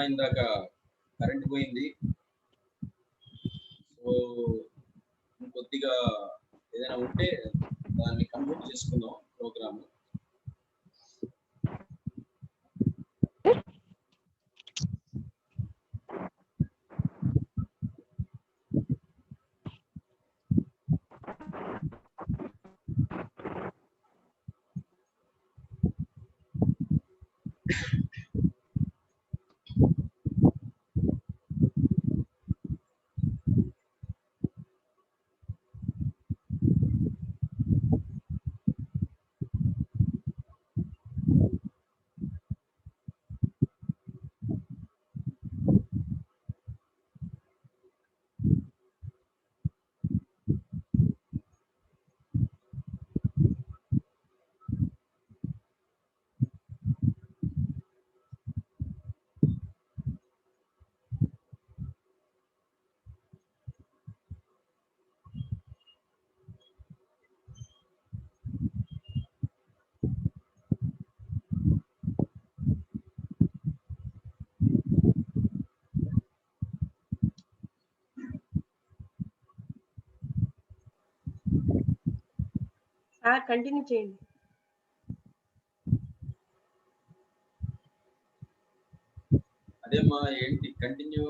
ఇందాక కరెంట్ పోయింది. సో కొద్దిగా ఏదైనా ఉంటే దాన్ని కంప్లీట్ చేసుకుందాం ప్రోగ్రామ్. కంటిన్యూ చేయండి. అదేమ్మా, ఏంటి కంటిన్యూ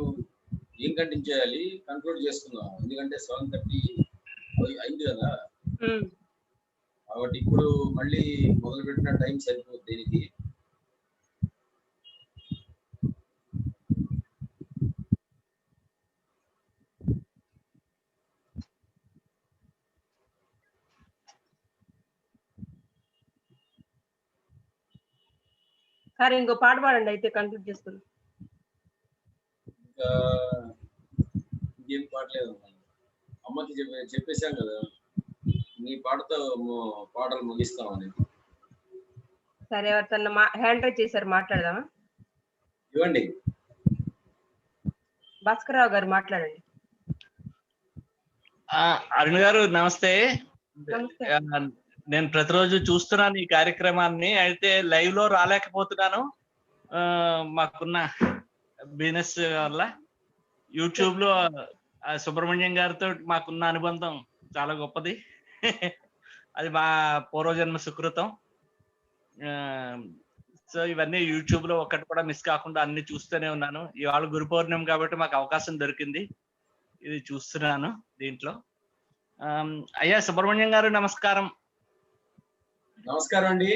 చేయాలి? కంక్లూడ్ చేసుకుందాం, ఎందుకంటే 7:30 అయింది కదా. కాబట్టి ఇప్పుడు మళ్ళీ మొదలు పెట్టిన టైం సరిపోతుంది దీనికి. సరే, ఇంకో పాట పాడండి, అయితే కంక్లూడ్ చేసుకుందాం. ఇంకా ఇంకేం పాడలేదు, అమ్మకి చెప్పేశాం కదా, నీ పాటతో పాటలు ముగిస్తామని. సరే, ఎవరితో హ్యాండ్ రైజ్ చేశారు, మాట్లాడదామా? ఇవ్వండి. భాస్కర్ రావు గారు మాట్లాడండి. అరుణ్ గారు నమస్తే. నేను ప్రతిరోజు చూస్తున్నాను ఈ కార్యక్రమాన్ని, అయితే లైవ్ లో రాలేకపోతున్నాను. మాకున్న బిజినెస్ వల్ల యూట్యూబ్ లో సుబ్రహ్మణ్యం గారితో మాకున్న అనుబంధం చాలా గొప్పది. అది మా పూర్వజన్మ సుకృతం. సో ఇవన్నీ యూట్యూబ్ లో ఒక్కటి కూడా మిస్ కాకుండా అన్ని చూస్తూనే ఉన్నాను. ఇవాళ గురు పౌర్ణమి కాబట్టి మాకు అవకాశం దొరికింది, ఇది చూస్తున్నాను దీంట్లో. అయ్యా సుబ్రహ్మణ్యం గారు నమస్కారం. నమస్కారం అండి.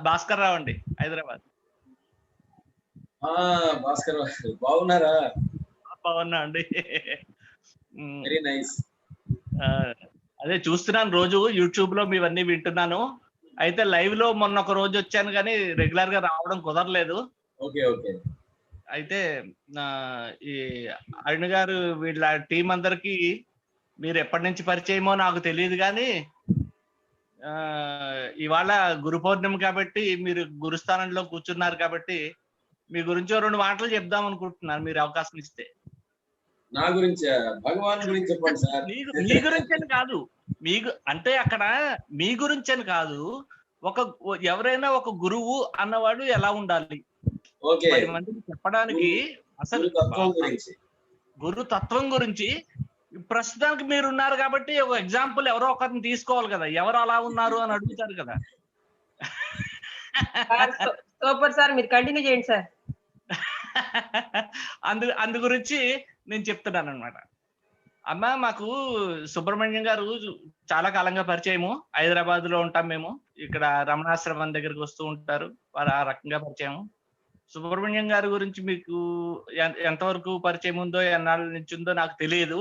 భాస్కర్ రావు అండి, హైదరాబాద్. భాస్కర్ రావు, బాగున్నారా? బాగున్నా అండి. Very nice. అదే చూస్తున్నాను, రోజు యూట్యూబ్ లో మీవన్నీ వింటున్నాను. అయితే లైవ్ లో మొన్న ఒక రోజు వచ్చాను కానీ రెగ్యులర్ గా రావడం కుదరలేదు. Okay okay. అయితే ఈ అరుణ్ గారు వీళ్ళ టీం అందరికి మీరు ఎప్పటి నుంచి పరిచయమో నాకు తెలియదు, కానీ ఇవాళ గురు పౌర్ణమి కాబట్టి మీరు గురుస్థానంలో కూర్చున్నారు కాబట్టి మీ గురించి 2 మాటలు చెప్దాం అనుకుంటున్నాను, మీరు అవకాశం ఇస్తే. నా గురించి, భగవాన్ గురించి చెప్పండి సార్. మీ గురించి అని కాదు, అంటే అక్కడ మీ గురించి అని కాదు, ఎవరైనా ఒక గురువు అన్నవాడు ఎలా ఉండాలి 10 మందికి చెప్పడానికి, అసలు గురు తత్వం గురించి. ప్రస్తుతానికి మీరు ఉన్నారు కాబట్టి ఒక ఎగ్జాంపుల్ ఎవరో ఒకరిని తీసుకోవాలి కదా, ఎవరు అలా ఉన్నారు అని అడుగుతారు కదా. సూపర్ సార్, మీరు కంటిన్యూ చేయండి సార్. అందు గురించి నేను చెప్తున్నాను అనమాట. అమ్మ, మాకు సుబ్రహ్మణ్యం గారు చాలా కాలంగా పరిచయము. హైదరాబాద్ లో ఉంటాం మేము, ఇక్కడ రమణాశ్రమం దగ్గరికి వస్తూ ఉంటారు, వారు ఆ రకంగా పరిచయము. సుబ్రహ్మణ్యం గారి గురించి మీకు ఎంతవరకు పరిచయం ఉందో, ఎన్నాళ్ళ నుంచి ఉందో నాకు తెలియదు.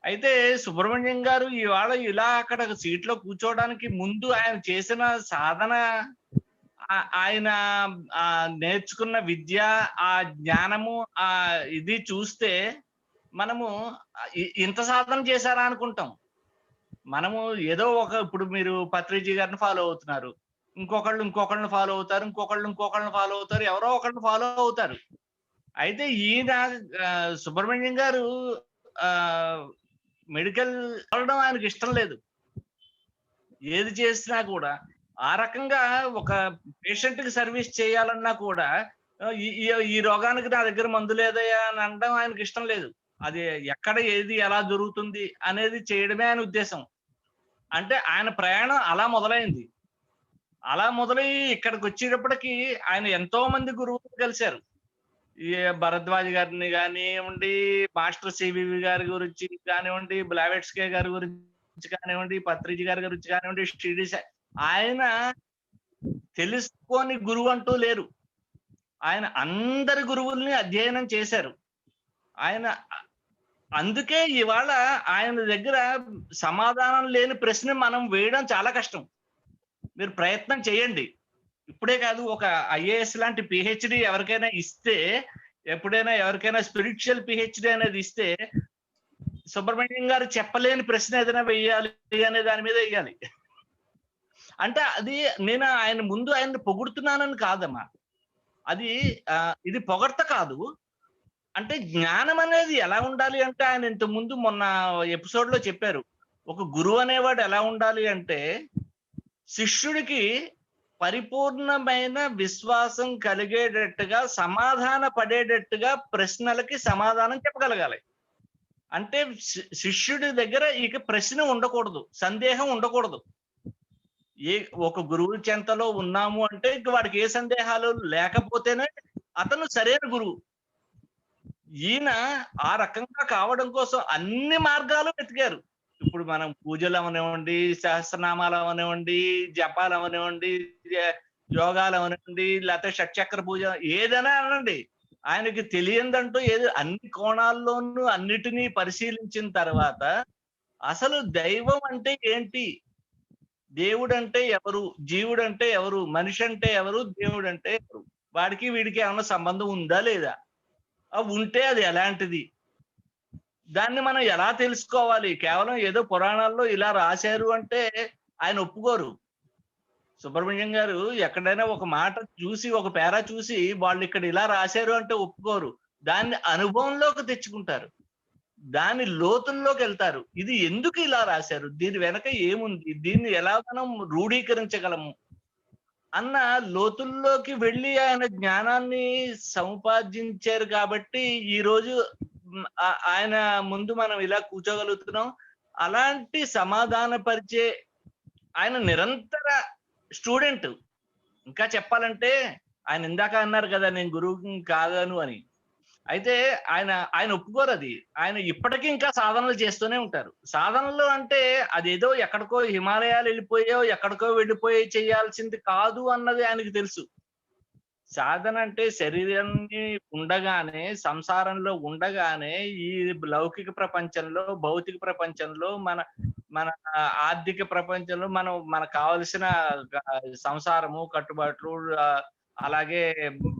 అయితే సుబ్రహ్మణ్యం గారు ఇవాళ ఇలా అక్కడ సీట్లో కూర్చోవడానికి ముందు ఆయన చేసిన సాధన, ఆయన నేర్చుకున్న విద్య, ఆ జ్ఞానము, ఇది చూస్తే మనము ఇంత సాధన చేశారా అనుకుంటాం. మనము ఏదో ఇప్పుడు మీరు పత్రిజీ గారిని ఫాలో అవుతున్నారు, ఇంకొకళ్ళని ఫాలో అవుతారు, ఇంకొకళ్ళని ఫాలో అవుతారు, ఎవరో ఒకళ్ళని ఫాలో అవుతారు. అయితే ఈయన సుబ్రహ్మణ్యం గారు మెడికల్ వెళ్ళడం ఆయనకి ఇష్టం లేదు. ఏది చేసినా కూడా ఆ రకంగా ఒక పేషెంట్ కి సర్వీస్ చేయాలన్నా కూడా ఈ రోగానికి నా దగ్గర మందు లేదయ్యా అని అనడం ఆయనకి ఇష్టం లేదు. అది ఎక్కడ ఏది ఎలా జరుగుతుంది అనేది చేయడమే ఆయన ఉద్దేశం. అంటే ఆయన ప్రయాణం అలా మొదలైంది. అలా మొదలయ్యి ఇక్కడికి వచ్చేటప్పటికి ఆయన ఎంతో మంది గురువులు కలిశారు. ఈ భరద్వాజ్ గారిని కానివ్వండి, మాస్టర్ సివివి గారి గురించి కానివ్వండి, బ్లావెట్స్కే గారి గురించి కానివ్వండి, పత్రిజీ గారి గురించి కానివ్వండి, షిరిడి ఆయన తెలుసుకొని గురువు అంటూ లేరు. ఆయన అందరి గురువుల్ని అధ్యయనం చేశారు. ఆయన అందుకే ఇవాళ ఆయన దగ్గర సమాధానం లేని ప్రశ్న మనం వేయడం చాలా కష్టం. మీరు ప్రయత్నం చేయండి. ఇప్పుడే కాదు, ఒక ఐఏఎస్ లాంటి పిహెచ్డి ఎవరికైనా ఇస్తే, ఎప్పుడైనా ఎవరికైనా స్పిరిచువల్ పిహెచ్డి అనేది ఇస్తే, సుబ్రహ్మణ్యం గారు చెప్పలేని ప్రశ్న ఏదైనా వేయాలి అనే దాని మీద వేయాలి. అంటే అది నేను ఆయన ముందు ఆయన్ని పొగుడుతున్నానని కాదమ్మా. అది ఇది పొగడ్త కాదు. అంటే జ్ఞానం అనేది ఎలా ఉండాలి అంటే, ఆయన ఇంత ముందు మొన్న ఎపిసోడ్ లో చెప్పారు, ఒక గురువు అనేవాడు ఎలా ఉండాలి అంటే శిష్యుడికి పరిపూర్ణమైన విశ్వాసం కలిగేటట్టుగా, సమాధాన పడేటట్టుగా ప్రశ్నలకి సమాధానం చెప్పగలగాలి. అంటే శిష్యుడి దగ్గర ఇక ప్రశ్న ఉండకూడదు, సందేహం ఉండకూడదు. ఒక గురువు చెంతలో ఉన్నాము అంటే ఇక వాడికి ఏ సందేహాలు లేకపోతేనే అతను సరైన గురువు. ఈయన ఆ రకంగా కావడం కోసం అన్ని మార్గాలు వెతికారు. ఇప్పుడు మనం పూజలు అవనివ్వండి, సహస్రనామాలు అవనివ్వండి, జపాలు అవనివ్వండి, యోగాలు అవనివ్వండి, లేకపోతే షట్చక్ర పూజ ఏదైనా అనండి, ఆయనకి తెలియదంటూ ఏది అన్ని కోణాల్లోనూ అన్నిటినీ పరిశీలించిన తర్వాత అసలు దైవం అంటే ఏంటి, దేవుడు అంటే ఎవరు, జీవుడు అంటే ఎవరు, మనిషి అంటే ఎవరు, దేవుడు అంటే ఎవరు, వాడికి వీడికి ఏమైనా సంబంధం ఉందా లేదా, ఉంటే అది ఎలాంటిది, దాన్ని మనం ఎలా తెలుసుకోవాలి. కేవలం ఏదో పురాణాల్లో ఇలా రాశారు అంటే ఆయన ఒప్పుకోరు. సుబ్రహ్మణ్యం గారు ఎక్కడైనా ఒక మాట చూసి, ఒక పేరా చూసి వాళ్ళు ఇక్కడ ఇలా రాశారు అంటే ఒప్పుకోరు. దాన్ని అనుభవంలోకి తెచ్చుకుంటారు, దాని లోతుల్లోకి వెళ్తారు. ఇది ఎందుకు ఇలా రాశారు, దీని వెనక ఏముంది, దీన్ని ఎలా మనం రూఢీకరించగలము అన్న లోతుల్లోకి వెళ్ళి ఆయన జ్ఞానాన్ని సముపార్జించారు. కాబట్టి ఈ రోజు ఆయన ముందు మనం ఇలా కూర్చోగలుగుతున్నాం. అలాంటి సమాధాన పరిచే ఆయన నిరంతర స్టూడెంట్. ఇంకా చెప్పాలంటే ఆయన ఇందాక అన్నారు కదా, నేను గురువు కాదను అని. అయితే ఆయన ఒప్పుకోరు అది. ఆయన ఇప్పటికీ ఇంకా సాధనలు చేస్తూనే ఉంటారు. సాధనలు అంటే అదేదో ఎక్కడికో హిమాలయాలు వెళ్ళిపోయో ఎక్కడికో వెళ్ళిపోయి చేయాల్సింది కాదు అన్నది ఆయనకి తెలుసు. సాధన అంటే శరీరాన్ని ఉండగానే, సంసారంలో ఉండగానే, ఈ లౌకిక ప్రపంచంలో, భౌతిక ప్రపంచంలో, మన ఆర్థిక ప్రపంచంలో మనకు కావలసిన సంసారము, కట్టుబాట్లు, అలాగే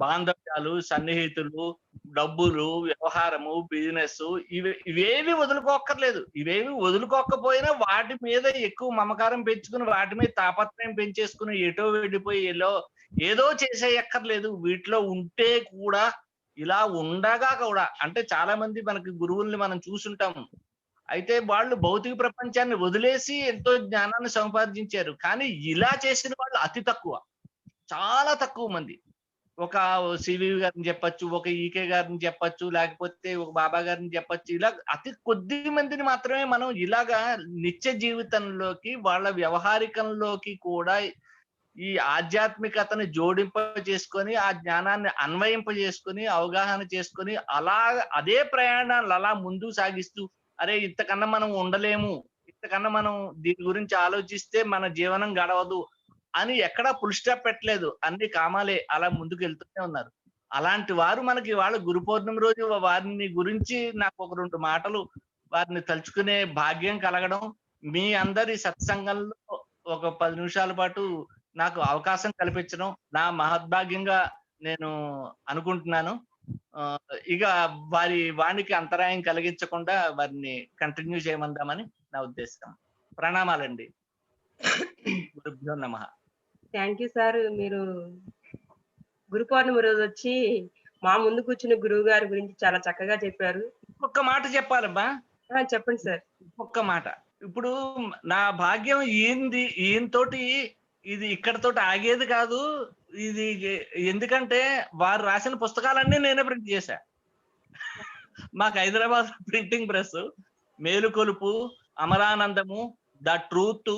బాంధవ్యాలు, సన్నిహితులు, డబ్బులు, వ్యవహారము, బిజినెస్, ఇవేవి వదులుకోక్కర్లేదు. ఇవేవి వదులుకోకపోయినా వాటి మీద ఎక్కువ మమకారం పెంచుకుని, వాటి మీద తాపత్రయం పెంచేసుకుని ఎటో వెళ్ళిపోయి ఏదో చేసేయక్కర్లేదు. వీటిలో ఉంటే కూడా, ఇలా ఉండగా కూడా, అంటే చాలా మంది మనకి గురువుల్ని మనం చూసుంటాము. అయితే వాళ్ళు భౌతిక ప్రపంచాన్ని వదిలేసి ఎంతో జ్ఞానాన్ని సంపాదించారు. కానీ ఇలా చేసిన వాళ్ళు అతి తక్కువ, చాలా తక్కువ మంది. ఒక సివివి గారిని చెప్పచ్చు, ఒక ఈకే గారిని చెప్పచ్చు, లేకపోతే ఒక బాబా గారిని చెప్పచ్చు. ఇలా అతి కొద్ది మందిని మాత్రమే మనం ఇలాగా నిత్య జీవితంలోకి, వాళ్ళ వ్యవహారికంలోకి కూడా ఈ ఆధ్యాత్మికతని జోడింప చేసుకొని, ఆ జ్ఞానాన్ని అన్వయింప చేసుకొని, అవగాహన చేసుకొని, అలా అదే ప్రయాణాలు అలా ముందుకు సాగిస్తూ, అరే ఇంతకన్నా మనం ఉండలేము, ఇంతకన్నా మనం దీని గురించి ఆలోచిస్తే మన జీవనం గడవదు అని ఎక్కడా ఫుల్ స్టాప్ పెట్టలేదు. అన్ని కామాలే, అలా ముందుకు వెళ్తూనే ఉన్నారు. అలాంటి వారు మనకి వాళ్ళ గురు పౌర్ణమి రోజు వారిని గురించి నాకు ఒక 2 మాటలు వారిని తలుచుకునే భాగ్యం కలగడం, మీ అందరి సత్సంగంలో ఒక 10 నిమిషాల పాటు నాకు అవకాశం కల్పించడం నా మహద్భాగ్యంగా నేను అనుకుంటున్నాను. ఇక వానికి అంతరాయం కలిగించకుండా వారిని కంటిన్యూ చేయమందామని నా ఉద్దేశం. ప్రణామాలండి. గురుభ్యో నమః. Thank you sir. మీరు గురు పౌర్ణమి రోజు వచ్చి మా ముందు కూర్చున్న గురువు గారి గురించి చాలా చక్కగా చెప్పారు. ఒక్క మాట చెప్పాలమ్మా. చెప్పండి సార్. ఒక్క మాట. ఇప్పుడు నా భాగ్యం ఈయనతోటి ఇది ఇక్కడతోటి ఆగేది కాదు. ఇది ఎందుకంటే వారు రాసిన పుస్తకాలన్నీ నేనే ప్రింట్ చేశా. మాకు Hyderabad printing press, Melukolupu, Amaranandamu, the truth,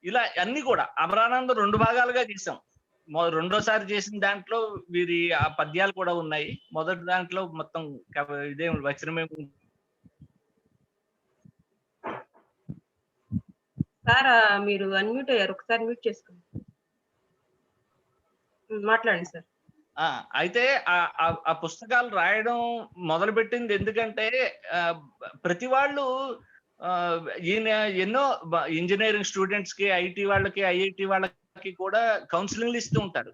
ఇలా అన్ని కూడా. అమరానందం 2 భాగాలుగా చేసాం. రెండోసారి చేసిన దాంట్లో వీరి ఆ పద్యాలు కూడా ఉన్నాయి. మొదటి దాంట్లో మొత్తం ఇదే వచనమే. సార్ మీరు అన్మ్యూట్ అయ్యారు, ఒకసారి మ్యూట్ చేసుకోండి. మాట్లాడండి సార్. అయితే ఆ పుస్తకాలు రాయడం మొదలు పెట్టింది ఎందుకంటే ప్రతి వాళ్ళు ఈయన ఎన్నో ఇంజనీరింగ్ స్టూడెంట్స్ కి, ఐటీ వాళ్ళకి, ఐఐటి వాళ్ళకి కూడా కౌన్సిలింగ్లు ఇస్తూ ఉంటారు.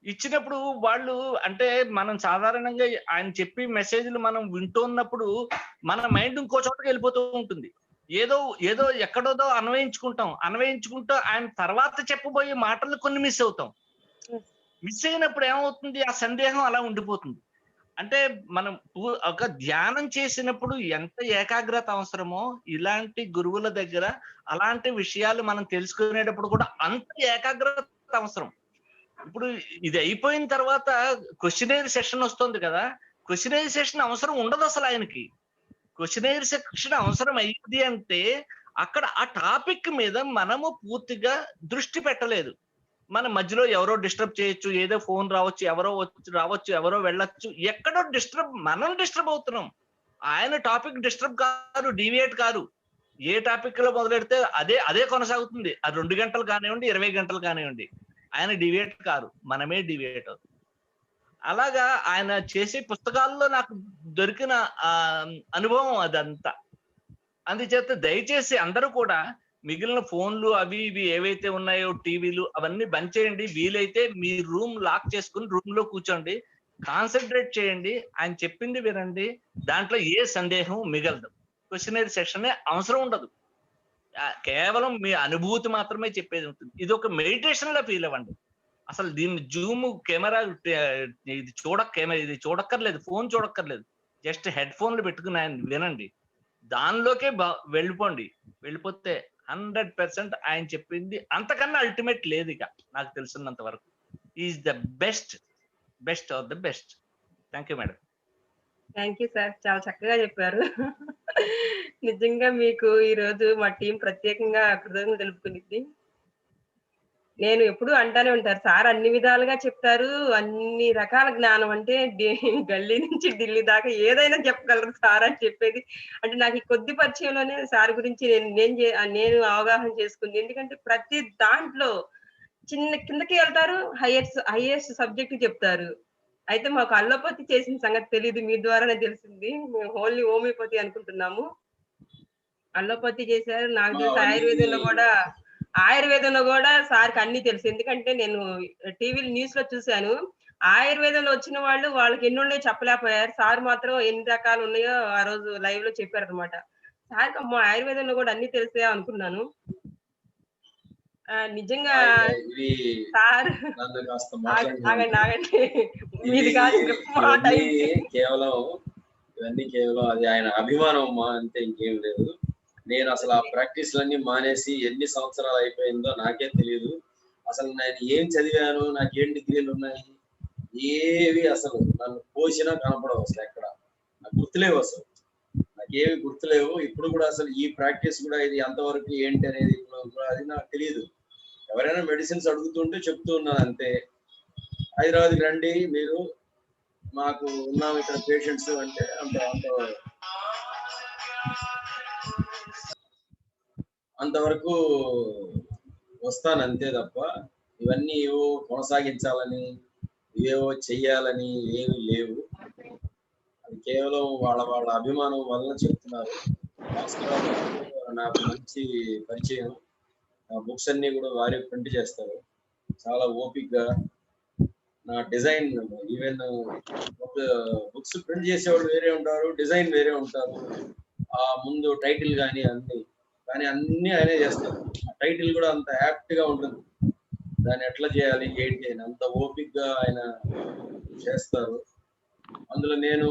ఇచ్చినప్పుడు వాళ్ళు అంటే మనం సాధారణంగా ఆయన చెప్పి మెసేజ్లు మనం వింటున్నప్పుడు మన మైండ్ ఇంకో చోటకి వెళ్ళిపోతూ ఉంటుంది. ఏదో ఎక్కడోదో అన్వయించుకుంటూ ఆయన తర్వాత చెప్పబోయే మాటలు కొన్ని మిస్ అవుతాం. మిస్ అయినప్పుడు ఏమవుతుంది, ఆ సందేహం అలా ఉండిపోతుంది. అంటే మనం ఒక ధ్యానం చేసినప్పుడు ఎంత ఏకాగ్రత అవసరమో, ఇలాంటి గురువుల దగ్గర అలాంటి విషయాలు మనం తెలుసుకునేటప్పుడు కూడా అంత ఏకాగ్రత అవసరం. ఇప్పుడు ఇది అయిపోయిన తర్వాత క్వశ్చనరీ సెషన్ వస్తుంది కదా, క్వశ్చనరీ సెషన్ అవసరం ఉండదు అసలు ఆయనకి. క్వశ్చనరీ సెషన్ అవసరం అయింది అంటే అక్కడ ఆ టాపిక్ మీద మనము పూర్తిగా దృష్టి పెట్టలేదు. మన మధ్యలో ఎవరో డిస్టర్బ్ చేయొచ్చు, ఏదో ఫోన్ రావచ్చు, ఎవరో వెళ్ళొచ్చు, ఎక్కడో మనం డిస్టర్బ్ అవుతున్నాం. ఆయన టాపిక్ డిస్టర్బ్ కాదు, డీవియేట్ కాదు. ఏ టాపిక్ లో మొదలెడితే అదే కొనసాగుతుంది. అది 2 గంటలు కానివ్వండి, 20 గంటలు కానివ్వండి. ఆయన డివియేట్ కాదు, మనమే డివియేట్ అవుతుంది. అలాగా ఆయన చేసే పుస్తకాల్లో నాకు దొరికిన అనుభవం అదంతా. అందుచేత దయచేసి అందరూ కూడా మిగిలిన ఫోన్లు అవి ఇవి ఏవైతే ఉన్నాయో, టీవీలు, అవన్నీ బంద్ చేయండి. వీలైతే మీ రూమ్ లాక్ చేసుకుని రూమ్ లో కూర్చోండి, కాన్సన్ట్రేట్ చేయండి, ఆయన చెప్పింది వినండి. దాంట్లో ఏ సందేహం మిగలదు. క్వశ్చనరీ సెషన్ అవసరం ఉండదు. కేవలం మీ అనుభూతి మాత్రమే చెప్పేది ఉంటుంది. ఇది ఒక మెడిటేషన్ లా ఫీల్ అవ్వండి. అసలు దీన్ని జూమ్ కెమెరా ఇది చూడక్కర్లేదు, ఫోన్ చూడక్కర్లేదు. జస్ట్ హెడ్ ఫోన్లు పెట్టుకుని ఆయన వినండి. దానిలోకే వెళ్ళిపోతే 100% ఆయన చెప్పింది అంతకన్నా అల్టిమేట్ లేదు ఇక నాకు తెలిసినంత వరకు. Is the best of the best. Thank you madam. Thank you sir, చాలా చక్కగా చెప్పారు. నిజంగా మీకు ఈ రోజు మా టీం ప్రత్యేకంగా కృతజ్ఞతలు తెలుపుకునిద్ది. నేను ఎప్పుడు అంటానే ఉంటారు, సార్ అన్ని విధాలుగా చెప్తారు, అన్ని రకాల జ్ఞానం, అంటే గల్లీ నుంచి ఢిల్లీ దాకా ఏదైనా చెప్పగలరు సార్ అని చెప్పేది. అంటే నాకు ఈ కొద్ది పరిచయంలోనే సార్ గురించి నేను అవగాహన చేసుకుంది. ఎందుకంటే ప్రతి దాంట్లో కిందకి వెళ్తారు, హైయెస్ట్ సబ్జెక్ట్ చెప్తారు. అయితే మాకు అల్లోపతి చేసిన సంగతి తెలియదు, మీ ద్వారానే తెలిసింది. మేము ఓన్లీ హోమియోపతి అనుకుంటున్నాము. అల్లోపతి చేశారు. నాకు తెలిసి ఆయుర్వేదంలో కూడా సార్కి అన్ని తెలుసు. ఎందుకంటే నేను టీవీ న్యూస్ లో చూశాను, ఆయుర్వేదంలో వచ్చిన వాళ్ళకి ఎన్ని ఉన్నాయో చెప్పలేకపోయారు. సార్ మాత్రం ఎన్ని రకాలు ఉన్నాయో ఆ రోజు లైవ్ లో చెప్పారు అనమాట. సార్కి అమ్మో ఆయుర్వేదంలో కూడా అన్ని తెలిసే అనుకున్నాను. నిజంగా సార్ ఆగండి మీది కాదు, ఇవన్నీ కేవలం అది ఆయన అభిమానం అంతే, ఇంకేం లేదు. నేను అసలు ఆ ప్రాక్టీస్లన్నీ మానేసి ఎన్ని సంవత్సరాలు అయిపోయిందో నాకే తెలియదు. అసలు నేను ఏం చదివాను, నాకేం డిగ్రీలు ఉన్నాయి, ఏవి అసలు నన్ను పోసినా కనపడవు. అసలు ఎక్కడ నాకు గుర్తులేవు, అసలు నాకేవి గుర్తులేవు. ఇప్పుడు కూడా అసలు ఈ ప్రాక్టీస్ కూడా ఇది ఎంతవరకు ఏంటి అనేది అది నాకు తెలియదు. ఎవరైనా మెడిసిన్స్ అడుగుతుంటే చెప్తూ ఉన్నాను అంతే. హైదరాబాద్కి రండి మీరు, మాకు ఉన్నాం ఇక్కడ పేషెంట్స్ అంటే అంతవరకు వస్తాను అంతే తప్ప ఇవన్నీ ఏవో కొనసాగించాలని, ఇవేవో చెయ్యాలని ఏమీ లేవు. అది కేవలం వాళ్ళ అభిమానం వల్ల చెప్తున్నారు. నాకు మంచి పరిచయం. బుక్స్ అన్ని కూడా వారే ప్రింట్ చేస్తారు, చాలా ఓపిక్గా. నా డిజైన్, ఈవెన్ బుక్స్ ప్రింట్ చేసేవాళ్ళు వేరే ఉంటారు, డిజైన్ వేరే ఉంటారు, ఆ ముందు టైటిల్ కానీ అన్ని ఆయనే చేస్తారు. ఆ టైటిల్ కూడా అంత యాప్ట్ గా ఉంటుంది, దాన్ని ఎట్లా చేయాలి ఏంటి అని అంత ఓపిక్గా ఆయన చేస్తారు. అందులో నేను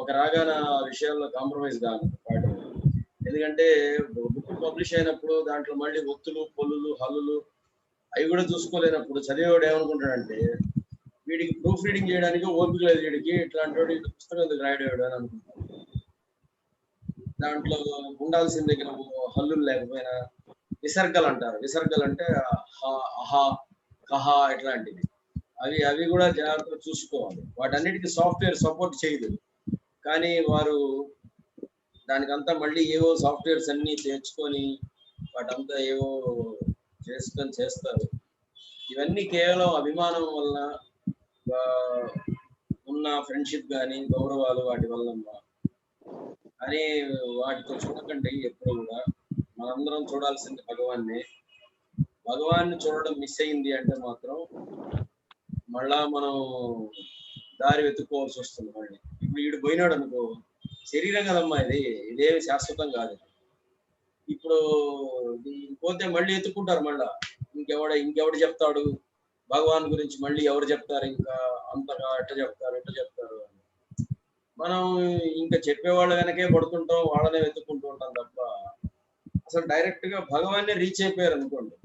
ఒక రాగాన ఆ విషయాల్లో కాంప్రమైజ్ కాను వాటి. ఎందుకంటే బుక్ పబ్లిష్ అయినప్పుడు దాంట్లో మళ్ళీ ఒత్తులు, పొల్లులు, హల్లులు అవి కూడా చూసుకోలేనప్పుడు చదివేవాడు ఏమనుకుంటాడంటే వీడికి ప్రూఫ్ రీడింగ్ చేయడానికి ఓపిక లేదు, వీడికి ఇట్లాంటి వాడు ఇట్లా పుస్తకం ఎందుకు రాయడాడు అని అనుకుంటాను. దాంట్లో ఉండాల్సిన దగ్గర హల్లులు లేకపోయినా విసర్గలు అంటారు. విసర్గలు అంటే అహా కహా ఇట్లాంటివి, అవి అవి కూడా జాగ్రత్తగా చూసుకోవాలి. వాటన్నిటికీ సాఫ్ట్వేర్ సపోర్ట్ చేయదు, కానీ వారు దానికంతా మళ్ళీ ఏవో సాఫ్ట్వేర్స్ అన్ని తెచ్చుకొని వాటంతా ఏవో చేసుకొని చేస్తారు. ఇవన్నీ కేవలం అభిమానం వలన ఉన్న ఫ్రెండ్షిప్ కానీ గౌరవాలు వాటి వల్ల అని వాటితో చూడకండి. ఎప్పుడు కూడా మనందరం చూడాల్సింది భగవాన్ని. భగవాన్ని చూడడం మిస్ అయింది అంటే మాత్రం మళ్ళా మనం దారి వెతుక్కోవాల్సి వస్తుంది. మళ్ళీ ఇప్పుడు వీడు పోయినాడు అనుకో, శరీరం కదమ్మా ఇది, ఇదేమి శాశ్వతం కాదు. ఇప్పుడు పోతే మళ్ళీ ఎత్తుకుంటారు. మళ్ళా ఇంకెవడు చెప్తాడు భగవాన్ గురించి, మళ్ళీ ఎవరు చెప్తారు, ఇంకా అంతగా ఎట్ట చెప్తారు అని మనం ఇంకా చెప్పేవాళ్ళ వెనకే పడుతుంటాం, వాళ్ళనే వెతుక్కుంటూ ఉంటాం తప్ప అసలు డైరెక్ట్ గా భగవాన్ని రీచ్ అయిపోయారు అనుకోండి,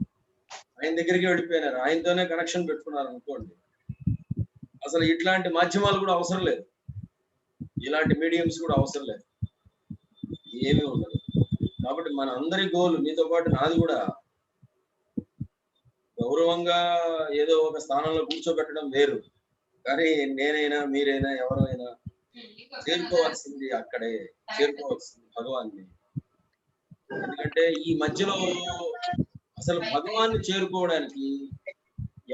ఆయన దగ్గరికి వెళ్ళిపోయినారు, ఆయనతోనే కనెక్షన్ పెట్టుకున్నారు అనుకోండి, అసలు ఇట్లాంటి మాధ్యమాలు కూడా అవసరం లేదు, ఇలాంటి మీడియంస్ కూడా అవసరం లేదు, ఏమీ ఉండదు. కాబట్టి మన అందరి గోల్, మీతో పాటు నాది కూడా, గౌరవంగా ఏదో ఒక స్థానంలో కూర్చోబెట్టడం వేరు, కానీ నేనైనా మీరైనా ఎవరైనా చేరుకోవాల్సింది అక్కడే, చేరుకోవాల్సింది భగవాన్ని. ఎందుకంటే ఈ మధ్యలో అసలు భగవాన్ని చేరుకోవడానికి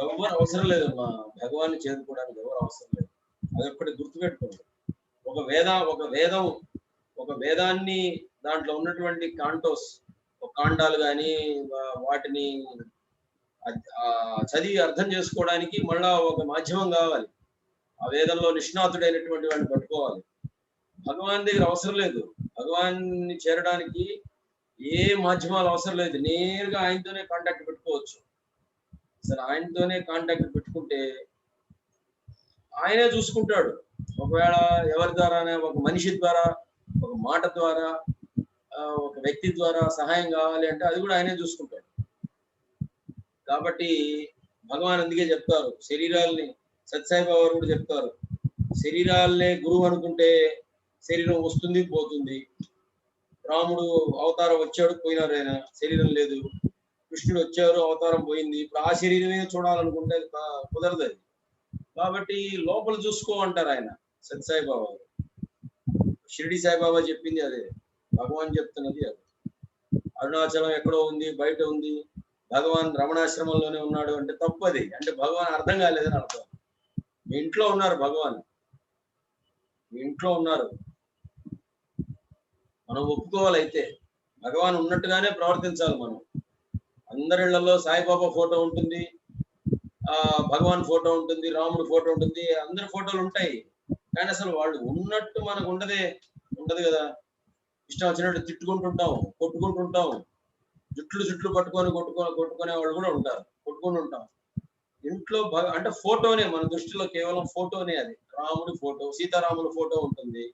ఎవరు అవసరం లేదమ్మా, భగవాన్ని చేరుకోవడానికి ఎవరు అవసరం లేదు. అదొక్కటి గుర్తుపెట్టుకోండి. ఒక వేదాన్ని దాంట్లో ఉన్నటువంటి కాండాలు కానీ వాటిని చదివి అర్థం చేసుకోవడానికి మళ్ళా ఒక మాధ్యమం కావాలి. ఆ వేదంలో నిష్ణాతుడైనటువంటి వాడిని పట్టుకోవాలి. భగవాన్ దగ్గర అవసరం లేదు, భగవాన్ని చేరడానికి ఏ మాధ్యమాలు అవసరం లేదు, నేరుగా ఆయనతోనే కాంటాక్ట్ పెట్టుకోవచ్చు. అసలు ఆయనతోనే కాంటాక్ట్ పెట్టుకుంటే ఆయనే చూసుకుంటాడు. ఒకవేళ ఎవరి ద్వారానే, ఒక మనిషి ద్వారా, ఒక మాట ద్వారా, ఒక వ్యక్తి ద్వారా సహాయం కావాలి అంటే అది కూడా ఆయనే చూసుకుంటాడు. కాబట్టి భగవాన్ అందుకే చెప్తారు, శరీరాల్ని, సత్సాయిబాబా కూడా చెప్తారు, శరీరాలనే గురువు అనుకుంటే శరీరం వస్తుంది పోతుంది. రాముడు అవతారం వచ్చాడు, పోయినారు, ఆయన శరీరం లేదు. కృష్ణుడు వచ్చారు, అవతారం పోయింది. ఇప్పుడు ఆ శరీరమే చూడాలనుకుంటే కుదరదు అది. కాబట్టి లోపల చూసుకో అంటారు ఆయన సత్సాయిబాబా. షిరిడి సాయిబాబా చెప్పింది అదే, భగవాన్ చెప్తున్నది అదే. అరుణాచలం ఎక్కడో ఉంది, బయట ఉంది, భగవాన్ రమణాశ్రమంలోనే ఉన్నాడు అంటే తప్పది. అంటే భగవాన్ అర్థం కాలేదని అర్థం. మీ ఇంట్లో ఉన్నారు భగవాన్, మీ ఇంట్లో ఉన్నారు. మనం ఒప్పుకోవాలి. అయితే భగవాన్ ఉన్నట్టుగానే ప్రవర్తించాలి మనం. అందరిళ్లలో సాయిబాబా ఫోటో ఉంటుంది, భగవాన్ ఫోటో ఉంటుంది, రాముడు ఫోటో ఉంటుంది, అందరి ఫోటోలు ఉంటాయి, కానీ అసలు వాళ్ళు ఉన్నట్టు మనకు ఉండదు కదా. ఇష్టం వచ్చినట్టు తిట్టుకుంటుంటాం, కొట్టుకుంటుంటాం, జుట్లు కొట్టుకునే వాళ్ళు కూడా ఉంటారు, కొట్టుకుని ఉంటాం. ఇంట్లో అంటే ఫోటోనే మన దృష్టిలో కేవలం ఫోటోనే. అది రాముడి ఫోటో, సీతారాముల ఫోటో ఉంటుంది.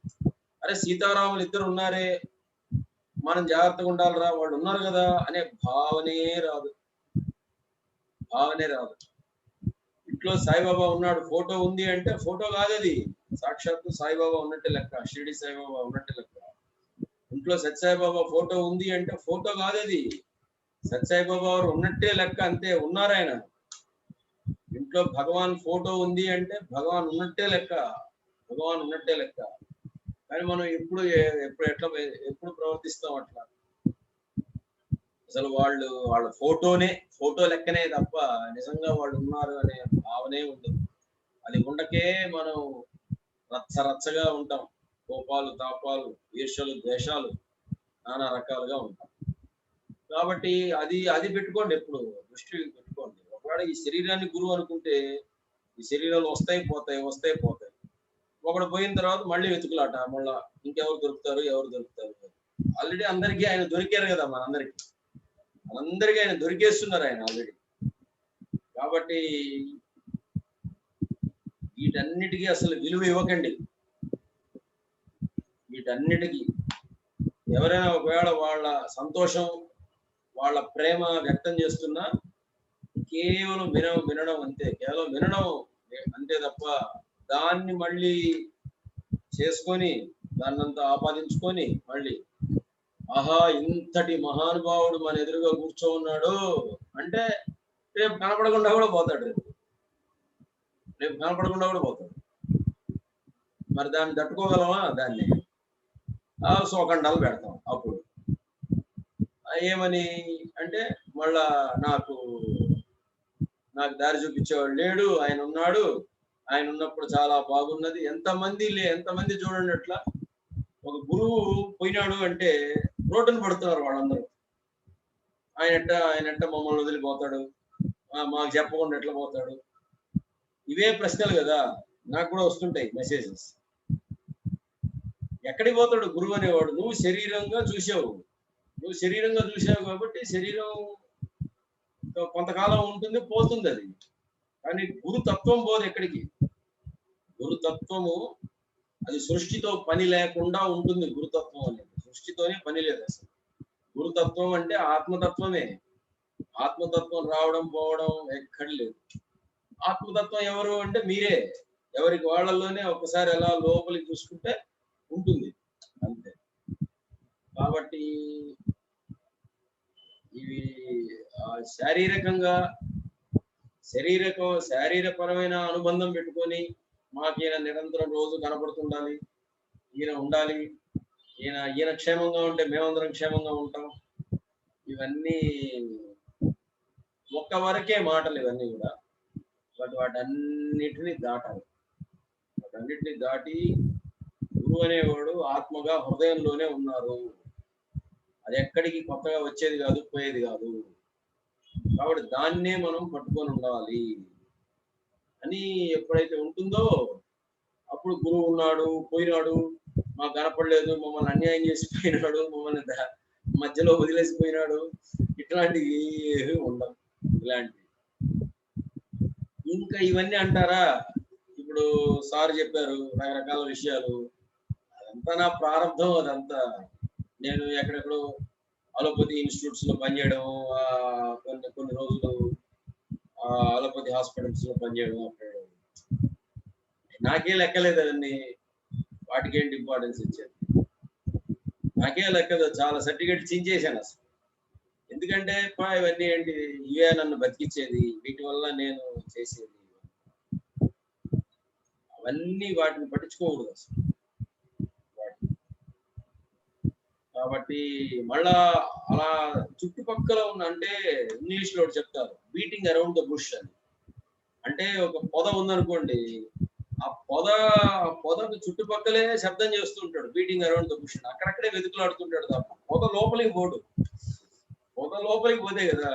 అరే సీతారాములు ఇద్దరు ఉన్నారే, మనం జాగ్రత్తగా ఉండాలిరా, వాళ్ళు ఉన్నారు కదా అనే భావనే రాదు. ఇంట్లో సాయిబాబా ఉన్నాడు, ఫోటో ఉంది అంటే ఫోటో కాదది, సాక్షాత్తు సాయిబాబా ఉన్నట్టే లెక్క, షిరిడి సాయిబాబా ఉన్నట్టే లెక్క. ఇంట్లో సత్సాయిబాబా ఫోటో ఉంది అంటే ఫోటో కాదది, సత్సాయిబాబా వారు ఉన్నట్టే లెక్క, అంతే, ఉన్నారు ఆయన. ఇంట్లో భగవాన్ ఫోటో ఉంది అంటే భగవాన్ ఉన్నట్టే లెక్క. కానీ మనం ఎప్పుడు ప్రవర్తిస్తాం అట్లా. అసలు వాళ్ళ ఫోటో లెక్కనే తప్ప నిజంగా వాళ్ళు ఉన్నారు అనే భావనే ఉండదు. అది ఉండకే మనం రచ్చగా ఉంటాం, కోపాలు, తాపాలు, ఈర్ష్యలు, ద్వేషాలు, నానా రకాలుగా ఉంటాం. కాబట్టి అది పెట్టుకోండి, ఎప్పుడు దృష్టి పెట్టుకోండి. ఒకవేళ ఈ శరీరాన్ని గురువు అనుకుంటే ఈ శరీరాలు వస్తాయి పోతాయి. ఒకడు పోయిన తర్వాత మళ్ళీ వెతుకులాట, మళ్ళా ఇంకెవరు దొరుకుతారు. ఆల్రెడీ అందరికీ ఆయన దొరికారు కదా, మనందరికీ ఆయన దొరికేస్తున్నారు ఆయన ఆల్రెడీ. కాబట్టి వీటన్నిటికీ అసలు విలువ ఇవ్వకండి. వీటన్నిటికీ ఎవరైనా ఒకవేళ వాళ్ళ సంతోషం, వాళ్ళ ప్రేమ వ్యక్తం చేస్తున్నా కేవలం వినడం అంతే. కేవలం అంతే తప్ప దాన్ని మళ్ళీ చేసుకొని దాన్నంతా ఆపాదించుకొని మళ్ళీ ఆహా ఇంతటి మహానుభావుడు మన ఎదురుగా కూర్చోన్నాడు అంటే రేపు కనపడకుండా కూడా పోతాడు. రేపు కనపడకుండా కూడా పోతాడు. మరి దాన్ని తట్టుకోగలమా? దాన్ని శోకండాలు పెడతాం. అప్పుడు ఏమని అంటే మళ్ళా నాకు దారి చూపించేవాడు లేడు, ఆయన ఉన్నాడు, ఆయన ఉన్నప్పుడు చాలా బాగున్నది. ఎంతమంది చూడండి అట్లా. ఒక గురువు పోయినాడు అంటే రోడ్డును పడుతున్నారు వాళ్ళందరూ. ఆయన మమ్మల్ని వదిలిపోతాడు, మాకు చెప్పకుండా ఎట్లా పోతాడు? ఇవే ప్రశ్నలు కదా నాకు కూడా వస్తుంటాయి మెసేజెస్. ఎక్కడికి పోతాడు గురువు అనేవాడు? నువ్వు శరీరంగా చూసావు కాబట్టి శరీరం కొంతకాలం ఉంటుంది, పోతుంది అది. కానీ గురుతత్వం పోదు ఎక్కడికి. గురుతత్వము అది సృష్టితో పని లేకుండా ఉంటుంది. గురుతత్వం అనేది సృష్టితోనే పని లేదు అసలు. గురుతత్వం అంటే ఆత్మతత్వమే. ఆత్మతత్వం రావడం పోవడం ఎక్కడ లేదు. ఆత్మతత్వం ఎవరు అంటే మీరే. ఎవరికి వాళ్ళలోనే ఒకసారి ఎలా లోపలికి చూసుకుంటే ఉంటుంది అంతే. కాబట్టి ఇవి శారీరపరమైన అనుబంధం పెట్టుకొని మాకు ఈయన నిరంతరం రోజు కనపడుతుండాలి, ఈయన ఉండాలి, ఈయన క్షేమంగా ఉంటే మేమందరం క్షేమంగా ఉంటాం. ఇవన్నీ ఒక్క వరకే మాటలు ఇవన్నీ కూడా. బట్ వాటన్నిటిని దాటి గురువు అనేవాడు ఆత్మగా హృదయంలోనే ఉన్నారు. అది ఎక్కడికి కొత్తగా వచ్చేది కాదు, పోయేది కాదు. కాబట్టి దాన్నే మనం పట్టుకొని ఉండాలి అని ఎప్పుడైతే ఉంటుందో అప్పుడు గురువు ఉన్నాడు, పోయినాడు, మాకు కనపడలేదు, మమ్మల్ని అన్యాయం చేసి పోయినాడు, మమ్మల్ని మధ్యలో వదిలేసిపోయినాడు, ఇట్లాంటివి ఉండవు. ఇలాంటివి ఇంకా ఇవన్నీ అంటారా? ఇప్పుడు సార్ చెప్పారు రకరకాల విషయాలు. అదంతా నా ప్రారంభం. అదంతా నేను ఎక్కడెక్కడో అలోపతి ఇన్స్టిట్యూట్స్ లో పనిచేయడం, కొన్ని రోజులు అలోపతి హాస్పిటల్స్ లో పనిచేయడం. నాకే లెక్కలేదు అవన్నీ. వాటికేంటి ఇంపార్టెన్స్ ఇచ్చేది? నాకే లెక్కదు. చాలా సర్టిఫికేట్ చించేశాను అసలు. ఎందుకంటే ఇవన్నీ ఏంటి, ఇవే నన్ను బతికిచ్చేది, వీటి వల్ల నేను చేసేది. అవన్నీ వాటిని పట్టించుకోకూడదు అసలు. కాబట్టి మళ్ళా అలా చుట్టుపక్కల ఉన్న, అంటే ఇంగ్లీష్ లో చెప్తారు బీటింగ్ అరౌండ్ ద బుష్ అని. అంటే ఒక పొద ఉందనుకోండి, ఆ పొదకు చుట్టుపక్కలే శబ్దం చేస్తుంటాడు, బీటింగ్ అరౌండ్ ద బుష్. అక్కడక్కడే వెతుకులాడుతుంటాడు తప్ప పొద లోపలికి పోడు. పొద లోపలికి పోతే కదా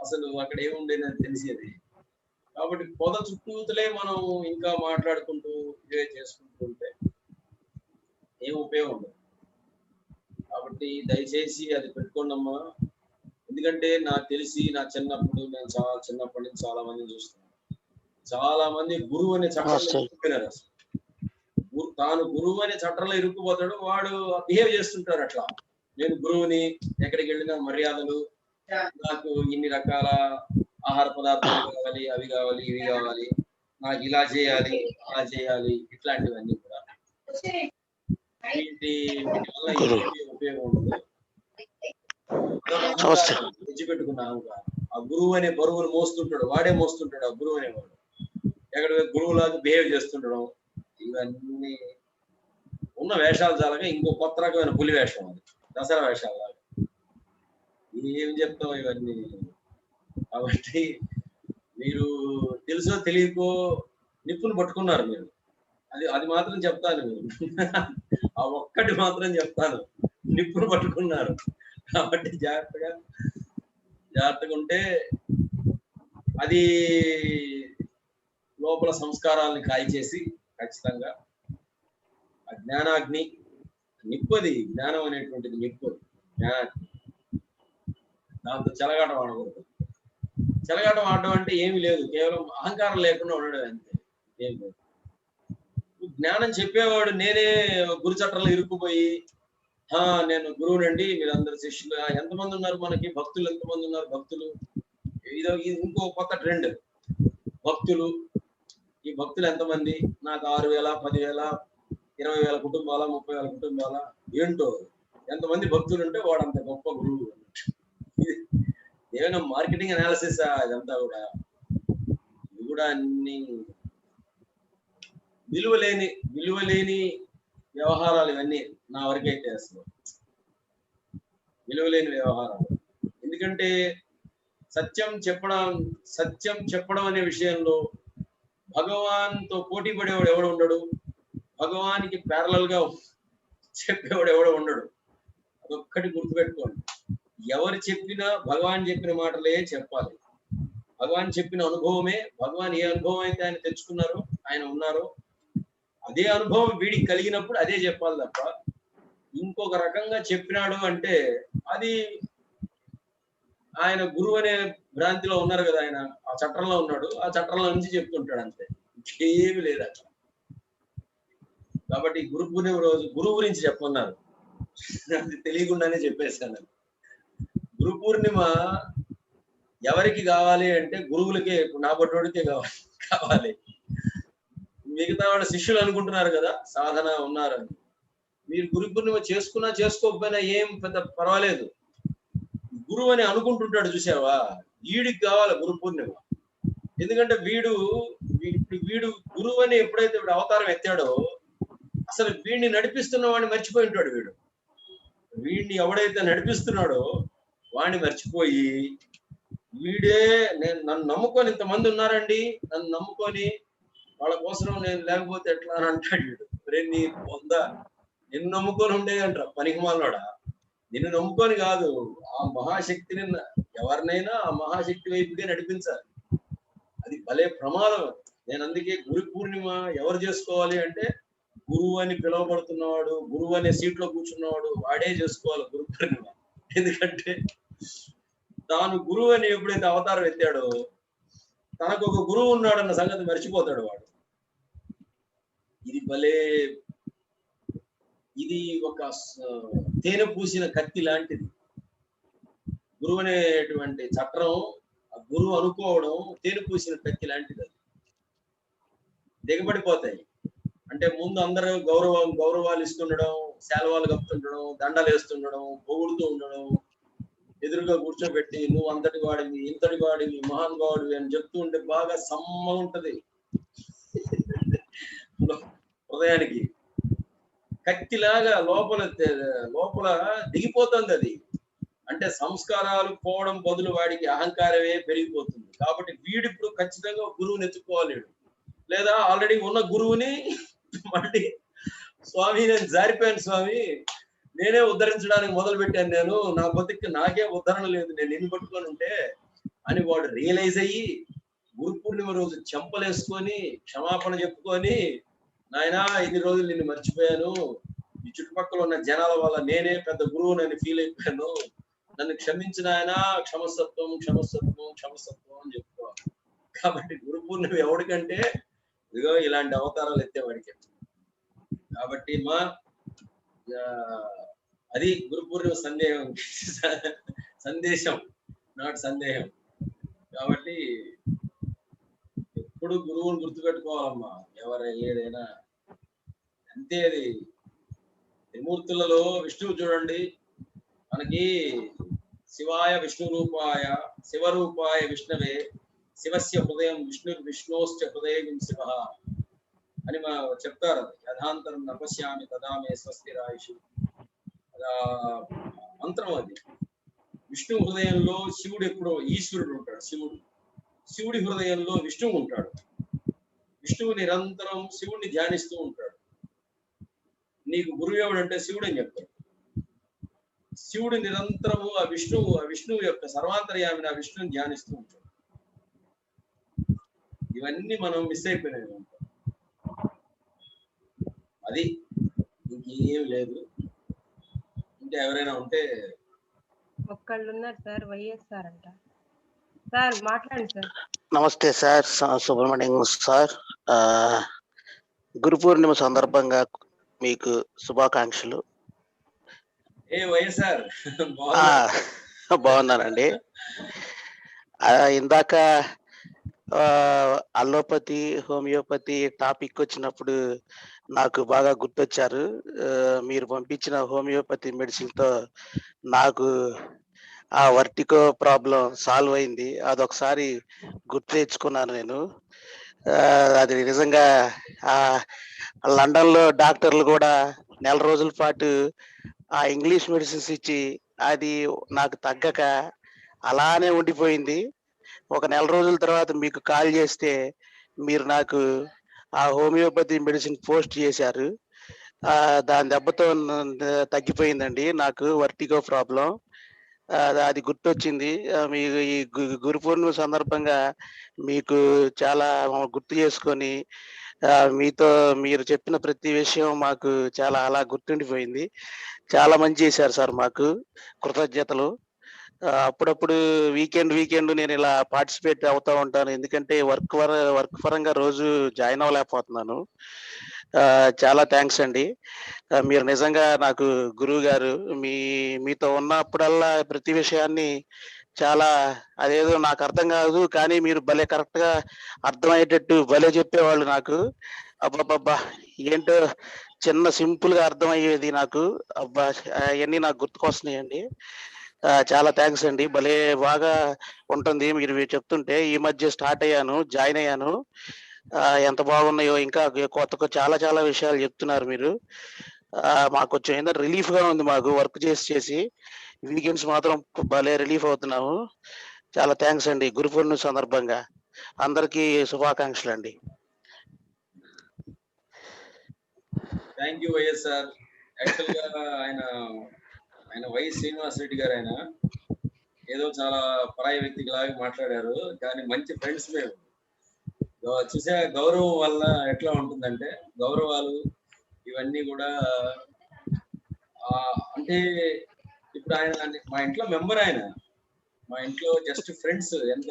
అసలు అక్కడ ఏముండేదని తెలిసేది. కాబట్టి పొద చుట్టూతలే మనం ఇంకా మాట్లాడుకుంటూ ఇవే చేసుకుంటూ ఉంటే ఏం ఉపయోగం ఉండదు. కాబట్టి దయచేసి అది పెట్టుకోండమ్మా. ఎందుకంటే నాకు తెలిసి నేను చిన్నప్పటి నుంచి చాలా మందిని చూస్తున్నాను. చాలా మంది గురువు అనే చట్టంలో ఇరుక్కుపోయినారు. అసలు తాను గురువు అనే చట్టంలో ఇరుక్కుపోతాడు, వాడు బిహేవ్ చేస్తుంటారు అట్లా. నేను గురువుని, ఎక్కడికి వెళ్ళినా మర్యాదలు, నాకు ఇన్ని రకాల ఆహార పదార్థాలు కావాలి, అవి కావాలి, ఇవి కావాలి, నాకు ఇలా చేయాలి, అలా చేయాలి, ఇట్లాంటివన్నీ కూడా. వీటి వల్ల ఏమీ ఉపయోగం ఉండదు. తెచ్చిపెట్టుకున్నాను. ఆ గురువు అనే బరువును మోస్తుంటాడు, వాడే మోస్తుంటాడు. ఆ గురువు అనేవాడు ఎక్కడ గురువులాగా బిహేవ్ చేస్తుండడం, ఇవన్నీ ఉన్న వేషాలు చాలగా ఇంకో కొత్త రకమైన పులి వేషం, అది దసరా వేషాలు లాగా. ఏం చెప్తాం ఇవన్నీ. కాబట్టి మీరు తెలుసో తెలియకో నిప్పును పట్టుకున్నారు మీరు. అది మాత్రం చెప్తాను. ఆ ఒక్కటి మాత్రం చెప్తాను, నిప్పును పట్టుకున్నారు. కాబట్టి జాగ్రత్తగా ఉంటే అది లోపల సంస్కారాలని కాల్చేసి ఖచ్చితంగా ఆ జ్ఞానాగ్ని నిప్పది. జ్ఞానం అనేటువంటిది నిప్పు, జ్ఞానాగ్ని. దాంతో చెలగాటం ఆడకూడదు. చెలగాటం ఆడడం అంటే ఏమి లేదు, కేవలం అహంకారం లేకుండా ఉండడం అంతే, ఏం లేదు. జ్ఞానం చెప్పేవాడు నేనే గురు చట్టంలో ఇరుక్కుపోయి నేను గురువునండి, మీరందరు శిష్యులు, ఎంతమంది ఉన్నారు మనకి, భక్తులు ఎంతమంది ఉన్నారు, భక్తులు, ఇది ఇంకో కొత్త ట్రెండ్, భక్తులు. ఈ భక్తులు ఎంతమంది, నాకు 6,000, 10,000, 20,000 కుటుంబాల, 30,000 కుటుంబాల, ఏంటో ఎంతమంది భక్తులు ఉంటే వాడంత గొప్ప గురువు. ఏమైనా మార్కెటింగ్ అనాలిసిస్ ఇదంతా కూడా. ఇది కూడా అన్ని విలువలేని వ్యవహారాలు ఇవన్నీ నా వరకైతే. అసలు విలువలేని వ్యవహారాలు. ఎందుకంటే సత్యం చెప్పడం అనే విషయంలో భగవాన్తో పోటీ పడేవాడు ఎవడు ఉండడు, భగవానికి ప్యారలల్ గా చెప్పేవాడు ఎవడు ఉండడు. అదొక్కటి గుర్తుపెట్టుకోండి. ఎవరు చెప్పినా భగవాన్ చెప్పిన మాటలే చెప్పాలి. భగవాన్ చెప్పిన అనుభవమే, భగవాన్ ఏ అనుభవం అయితే ఆయన తెచ్చుకున్నారో, ఆయన ఉన్నారో, అదే అనుభవం వీడికి కలిగినప్పుడు అదే చెప్పాలి తప్ప ఇంకొక రకంగా చెప్పినాడు అంటే అది ఆయన గురువు అనే భ్రాంతిలో ఉన్నారు కదా, ఆయన ఆ చట్టంలో ఉన్నాడు, ఆ చట్టంలో నుంచి చెప్తుంటాడు అంతే, ఇంకేమి లేదు అట్లా. కాబట్టి గురు పూర్ణిమ రోజు గురువు గురించి చెప్పన్నారు, అది తెలియకుండానే చెప్పేశాను. గురు పూర్ణిమ ఎవరికి కావాలి అంటే గురువులకే, నా బట్టోడికే కావాలి. మిగతా వాళ్ళ శిష్యులు అనుకుంటున్నారు కదా సాధన ఉన్నారని. మీరు గురు పూర్ణిమ చేసుకున్నా చేసుకోకపోయినా ఏం పెద్ద పర్వాలేదు, గురువు అని అనుకుంటుంటాడు చూసావా, వీడికి కావాలి గురు పూర్ణిమ. ఎందుకంటే వీడు గురువు అని ఎప్పుడైతే వీడు అవతారం ఎత్తాడో అసలు వీడిని నడిపిస్తున్న వాడిని మర్చిపోయి ఉంటాడు. వీడిని ఎవడైతే నడిపిస్తున్నాడో వాడిని మర్చిపోయి వీడే నన్ను నమ్ముకొని ఇంతమంది ఉన్నారండి, నన్ను నమ్ముకొని వాళ్ళ కోసం నేను లేకపోతే ఎట్లా అని అంటాడు వీడు. నీ పొందా, నిన్ను నమ్ముకొని ఉండేదంటారా పనికిమాలనోడా, నిన్ను నమ్ముకొని కాదు, ఆ మహాశక్తిని ఎవరినైనా ఆ మహాశక్తి వైపుగా నడిపించాలి. అది భలే ప్రమాదం. నేను అందుకే గురు పూర్ణిమ ఎవరు చేసుకోవాలి అంటే గురువు అని పిలువబడుతున్నవాడు, గురువు అనే సీట్లో కూర్చున్నవాడు వాడే చేసుకోవాలి గురు పూర్ణిమ. ఎందుకంటే తాను గురువు అని ఎప్పుడైతే అవతారం ఎత్తాడో తనకు ఒక గురువు ఉన్నాడన్న సంగతి మర్చిపోతాడు వాడు. ఇది ఒక తేనె పూసిన కత్తి లాంటిది. గురువు అనేటువంటి చట్రం, ఆ గురువు అనుకోవడం తేనె పూసిన కత్తి లాంటిది. అది దిగబడిపోతాయి. అంటే ముందు అందరూ గౌరవాలు ఇస్తుండడం, శాలువాలు కప్పుతుండడం, దండలు వేస్తుండడం, పొగుడుతూ ఉండడం, ఎదురుగా కూర్చోబెట్టి నువ్వు అంతటి వాడివి, ఇంతటి వాడివి, మహానుభావుడివి అని చెప్తూ ఉంటే బాగా సమ్మ ఉంటది హృదయానికి. కత్తిలాగా లోపల దిగిపోతుంది అది. అంటే సంస్కారాలు పోవడం బదులు వాడికి అహంకారమే పెరిగిపోతుంది. కాబట్టి వీడిప్పుడు ఖచ్చితంగా గురువుని ఎత్తుకోవాలి. లేదా ఆల్రెడీ ఉన్న గురువుని మళ్ళీ స్వామి నేను జారిపోయాను స్వామి, నేనే ఉద్ధరించడానికి మొదలు పెట్టాను, నేను నా బతికి నాకే ఉద్ధరణ లేదు, నేను నిన్ను పట్టుకొని ఉంటే అని వాడు రియలైజ్ అయ్యి గురు పూర్ణిమ రోజు చెంపలేసుకొని క్షమాపణ చెప్పుకొని, నాయనా ఇన్ని రోజులు నిన్ను మర్చిపోయాను, ఈ చుట్టుపక్కల ఉన్న జనాల వల్ల నేనే పెద్ద గురువునని ఫీల్ అయిపోయాను, నన్ను క్షమించిన ఆయన, క్షమసత్వం క్షమసత్వం క్షమసత్వం అని చెప్పుకోవాలి. కాబట్టి గురు పూర్ణిమ ఎవడికంటే ఇదిగో ఇలాంటి అవతారాలు ఎత్తేవాడికి. కాబట్టి అది గురు పూర్ణిమ సందేశం నాటి సందేహం. కాబట్టి ఎప్పుడు గురువుని గుర్తుపెట్టుకోవాలమ్మా, ఏదైనా అంతే. అది త్రిమూర్తులలో విష్ణువు చూడండి, మనకి శివాయ విష్ణు రూపాయ శివరూపాయ విష్ణవే శివస్య హృదయం విష్ణోశ్చ హృదయం శివ అని చెప్తారు. యథాంతరం నపశ్యామి తదామే స్వస్తిరాయుషు మంత్రం అది. విష్ణు హృదయంలో శివుడు ఎప్పుడో ఈశ్వరుడు ఉంటాడు. శివుడి హృదయంలో విష్ణువు ఉంటాడు. విష్ణువు నిరంతరం శివుడిని ధ్యానిస్తూ ఉంటాడు. నీకు గురువు ఎవడంటే శివుడు అని చెప్తాడు. శివుడు నిరంతరము ఆ విష్ణువు యొక్క సర్వాంతర్యామిని ఆ విష్ణువుని ధ్యానిస్తూ ఉంటాడు. ఇవన్నీ మనం మిస్ అయిపోయినాయి. అది ఇంకేం లేదు. ఇంకా ఎవరైనా ఉంటే ఒక్కళ్ళు ఉన్నారు సార్, వైఎస్ఆర్ అంట. సార్ మాట్లాడండి సార్. నమస్తే సార్, సుబ్రహ్మణ్యం సార్. గురు పూర్ణిమ సందర్భంగా మీకు శుభాకాంక్షలు. ఏ వైఎస్ఆర్ బాగున్నానండి. ఇందాక అలోపతి, హోమియోపతి టాపిక్ వచ్చినప్పుడు నాకు బాగా గుర్తొచ్చారు. మీరు పంపించిన హోమియోపతి మెడిసిన్‌తో నాకు ఆ వర్టిగో ప్రాబ్లమ్ సాల్వ్ అయింది. అదొకసారి గుర్తు తెచ్చుకున్నాను నేను. అది నిజంగా ఆహ్, లండన్‌లో డాక్టర్లు గూడా నెల రోజుల పాటు ఆ ఇంగ్లీష్ మెడిసిన్స్ ఇచ్చి, అది నాకు తగ్గక అలానే ఉండిపోయింది. ఒక నెల రోజుల తర్వాత మీకు కాల్ చేస్తే, మీరు నాకు ఆ హోమియోపతి మెడిసిన్ పోస్ట్ చేశారు. దాని దెబ్బతో తగ్గిపోయిందండి నాకు వర్టిగో ప్రాబ్లమ్. అది గుర్తొచ్చింది. మీకు ఈ గురు పూర్ణిమ సందర్భంగా మీకు చాలా గుర్తు చేసుకొని, మీతో మీరు చెప్పిన ప్రతి విషయం మాకు చాలా అలా గుర్తుండిపోయింది. చాలా మంచి చేశారు సార్ మాకు. కృతజ్ఞతలు. అప్పుడప్పుడు వీకెండ్ నేను ఇలా పార్టిసిపేట్ అవుతా ఉంటాను. ఎందుకంటే వర్క్ పరంగా రోజు జాయిన్ అవ్వలేకపోతున్నాను. చాలా థాంక్స్ అండి. మీరు నిజంగా నాకు గురువుగారు. మీతో ఉన్నప్పుడల్లా ప్రతి విషయాన్ని చాలా అదేదో నాకు అర్థం కాదు. కానీ మీరు భలే కరెక్ట్‌గా అర్థమయ్యేటట్టు భలే చెప్పేవాళ్ళు నాకు. అబ్బబ్బబ్బా! ఏంటో చిన్న సింపుల్‌గా అర్థమయ్యేది నాకు. అబ్బా! అయన్నీ నాకు గుర్తుకొస్తున్నాయండి. చాలా థాంక్స్ అండి. భలే బాగా ఉంటుంది మీరు చెప్తుంటే. ఈ మధ్య స్టార్ట్ అయ్యాను. జాయిన్ అయ్యాను. ఎంత బాగున్నాయో ఇంకా చాలా చాలా విషయాలు చెప్తున్నారు మీరు. మాకు కొంచెం ఏందంటే రిలీఫ్‌గా ఉంది మాకు వర్క్ చేసి. వీకెండ్స్ మాత్రం భలే రిలీఫ్ అవుతున్నాము. చాలా థాంక్స్ అండి. గురు పూర్ణిమ సందర్భంగా అందరికీ శుభాకాంక్షలండి. Thank you YSR. యాక్చువల్‌గా ఆయన వై శ్రీనివాస్ రెడ్డి గారు ఏదో చాలా పరాయి వ్యక్తికి లాగా మాట్లాడారు. కానీ మంచి ఫ్రెండ్స్ మేము. చూసా గౌరవం వల్ల ఎట్లా ఉంటుందంటే, గౌరవాలు ఇవన్నీ కూడా అంటే ఇప్పుడు మా ఇంట్లో మెంబర్ మా ఇంట్లో జస్ట్ ఫ్రెండ్స్. ఎంత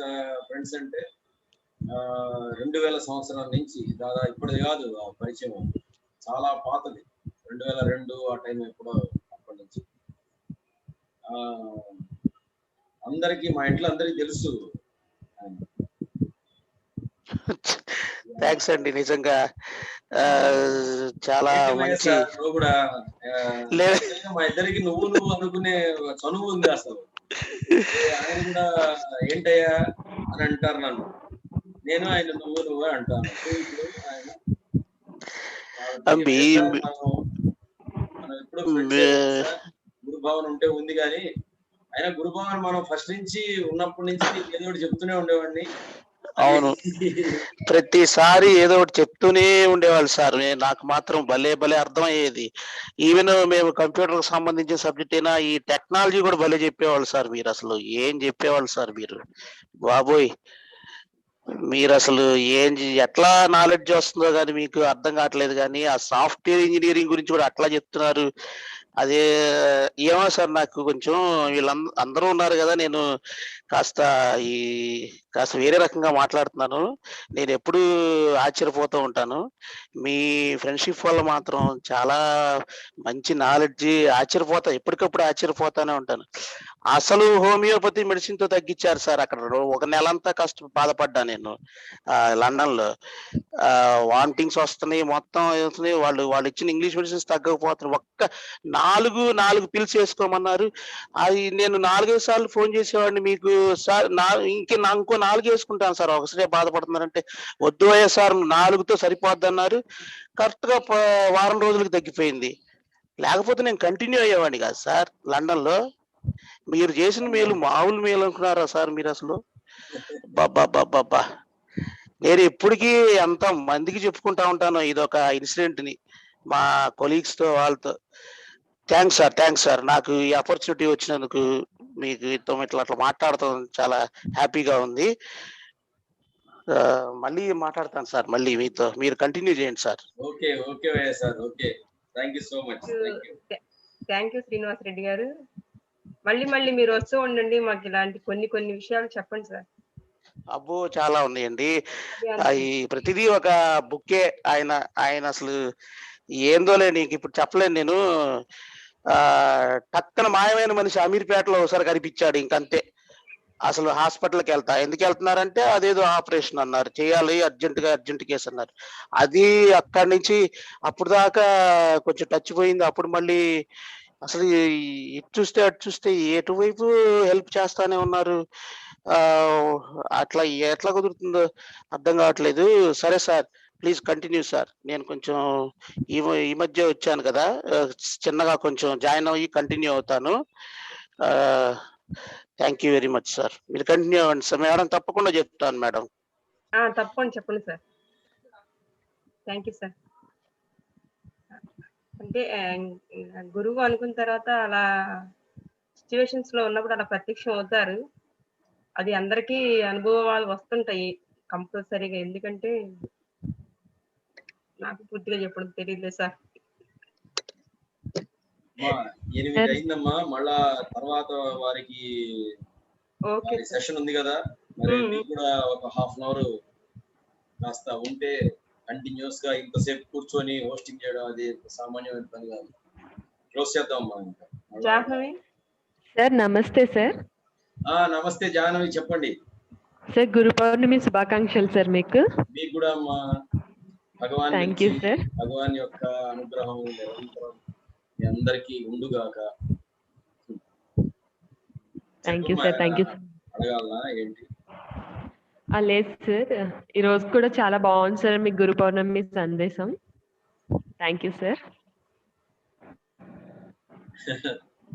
ఫ్రెండ్స్ అంటే 2000 సంవత్సరం నుంచి దాదాపు ఇప్పటిది కాదు ఆ పరిచయం, చాలా పాతది. 2002 ఆ టైం ఎప్పుడో అప్పటి నుంచి మా ఇంట్లో అందరికి తెలుసు. థాంక్స్ అండి. నిజంగా చాలా మంచి కూడా మా ఇద్దరికి నువ్వు అనుకునే చనువు ఉంది అసలు. ఆయన కూడా ఏంటయ్యా అని అంటారు నన్ను. నేను ఆయన నువ్వు అంటాను. ఇప్పుడు ఆయన మనం ఎప్పుడు గురుభావన ఉంటే ఉంది, కానీ అయినా గురుభావన మనం ఫస్ట్ నుంచి ఉన్నప్పటి నుంచి ఏదో ఒకటి చెప్తూనే ఉండేవాడిని. అవును, ప్రతిసారి ఏదో ఒకటి చెప్తూనే ఉండేవాళ్ళు సార్. నాకు మాత్రం భలే అర్థమయ్యేది. ఈవెన్ మేము కంప్యూటర్ సంబంధించిన సబ్జెక్ట్ అయినా ఈ టెక్నాలజీ కూడా భలే చెప్పేవాళ్ళు సార్. మీరు అసలు ఏం చెప్పేవాళ్ళు సార్ మీరు. బాబోయ్, మీరు అసలు ఎట్లా నాలెడ్జ్ వస్తుందో కానీ మీకు అర్థం కావట్లేదు. కానీ ఆ సాఫ్ట్వేర్ ఇంజనీరింగ్ గురించి కూడా అట్లా చెప్తున్నారు. అదే ఏమో సార్, నాకు కొంచెం అందరూ ఉన్నారు కదా, నేను కాస్త వేరే రకంగా మాట్లాడుతున్నాను. నేను ఎప్పుడూ ఆశ్చర్యపోతూ ఉంటాను. మీ ఫ్రెండ్షిప్ వల్ల మాత్రం చాలా మంచి నాలెడ్జ్, ఎప్పటికప్పుడు ఆశ్చర్యపోతానే ఉంటాను. అసలు హోమియోపతి మెడిసిన్ తో తగ్గించారు సార్. అక్కడ ఒక నెలంతా బాధపడ్డా నేను లండన్ లో. వామిటింగ్స్ వస్తున్నాయి, మొత్తం వస్తున్నాయి. వాళ్ళు ఇచ్చిన ఇంగ్లీష్ మెడిసిన్స్ తగ్గకపోతున్నారు. ఒక్క నాలుగు పిల్స్ వేసుకోమన్నారు. అది నేను 4-5 సార్లు ఫోన్ చేసేవాడిని. మీకు సార్ ఇంకో 4 వేసుకుంటాను సార్, ఒకసారి బాధపడుతున్నారంటే వద్దు అయ్యా సార్, 4తో సరిపోద్ది అన్నారు. కరెక్ట్ గా వారం రోజులకు తగ్గిపోయింది. లేకపోతే నేను కంటిన్యూ అయ్యేవాడిని కాదు సార్ లండన్ లో. మీరు చేసిన మేలు మామూలు మేలు అనుకున్నారా సార్ మీరు అసలు? బాబా, నేను ఎప్పటికీ అంత మందికి చెప్పుకుంటా ఉంటాను ఇదొక ఇన్సిడెంట్ ని, మా కొలీగ్స్ తో వాళ్ళతో. Thanks sir. నాకు ఈ ఆపర్చునిటీ వచ్చినందుకు మీకు ఇట్లా మాట్లాడతాం చాలా హ్యాపీగా ఉంది. మళ్ళీ మాట్లాడతాను సార్, మళ్ళీ మీతో. మీరు కంటిన్యూ చేయండి sir. Okay sir. Okay, thank you so much. Thank you Srinivas Reddy గారు. మళ్ళీ మీరు వస్తూ ఉండండి, మాకు ఇలాంటి కొన్ని విషయాలు చెప్పండి సార్. అబ్బో, చాలా ఉన్నాయండి. ఈ ప్రతిదీ ఒక బుక్కే. ఆయన అసలు ఏందోలే, నీకు ఇప్పుడు చెప్పలేను నేను. టక్కన మాయమైన మనిషి అమీర్పేటలో ఒకసారి కనిపించాడు, ఇంకంతే. అసలు హాస్పిటల్కి వెళ్తా, ఎందుకు వెళ్తున్నారంటే అదేదో ఆపరేషన్ అన్నారు, చేయాలి అర్జెంట్ కేసు అన్నారు. అది అక్కడి నుంచి అప్పుడు దాకా కొంచెం టచ్ పోయింది. అప్పుడు మళ్ళీ అసలు ఇటు చూస్తే అటు చూస్తే ఎటువైపు హెల్ప్ చేస్తానే ఉన్నారు. అట్లా ఎట్లా కుదురుతుందో అర్థం కావట్లేదు. సరే సార్, ప్లీజ్ కంటిన్యూ సార్. నేను కొంచెం ఈ మధ్య వచ్చాను కదా, చిన్నగా కొంచెం జాయిన్ అయ్యి కంటిన్యూ అవుతాను. Thank you very much sir. మీరు కంటిన్యూ అవ్వండి సార్. మేడం తప్పకుండా చెప్తాను మేడం. తప్పకుండా చెప్పండి సార్. Thank you sir. అంటే గురువు అనుకున్న తర్వాత అలా సిచ్యువేషన్స్ లో ఉన్నప్పుడు అలా ప్రత్యక్షం అవుతారు. అది అందరికీ అనుభవాలు వస్తుంటాయి కంపల్సరీగా. ఎందుకంటే నాకు పూర్తిగా చెప్పడం తెలియదు సార్. 8 అయిందమ్మా. మళ్ళా తర్వాత వారికి ఓకే సెషన్ ఉంది కదా, మరి మీకు కూడా ఒక హాఫ్ అన్ అవర్ కాస్త ఉంటే కంటిన్యూస్ గా ఇంతసేపు కూర్చొని హోస్టింగ్ చేయడం అది సామాన్యమైన పని కాదు. క్లోజ్ చేద్దామమ్మా. ఇంకా జాహ్నవి సార్ నమస్తే సార్. నమస్తే జాహ్నవి, చెప్పండి సార్. గురు పౌర్ణమి శుభాకాంక్షలు సార్ మీకు. మీకు కూడా అమ్మా. Bhagavan thank you sir. Bhagavan యొక్క అనుగ్రహం నిరంతరం మీ అందరికీ ఉండుగాక. Thank you sir. Thank you. అడగాలనా ఏంటి? లేదు సార్, ఈ రోజు కూడా చాలా బాగుంది సార్ మీ గురు పౌర్ణమి సందేశం. Thank you sir.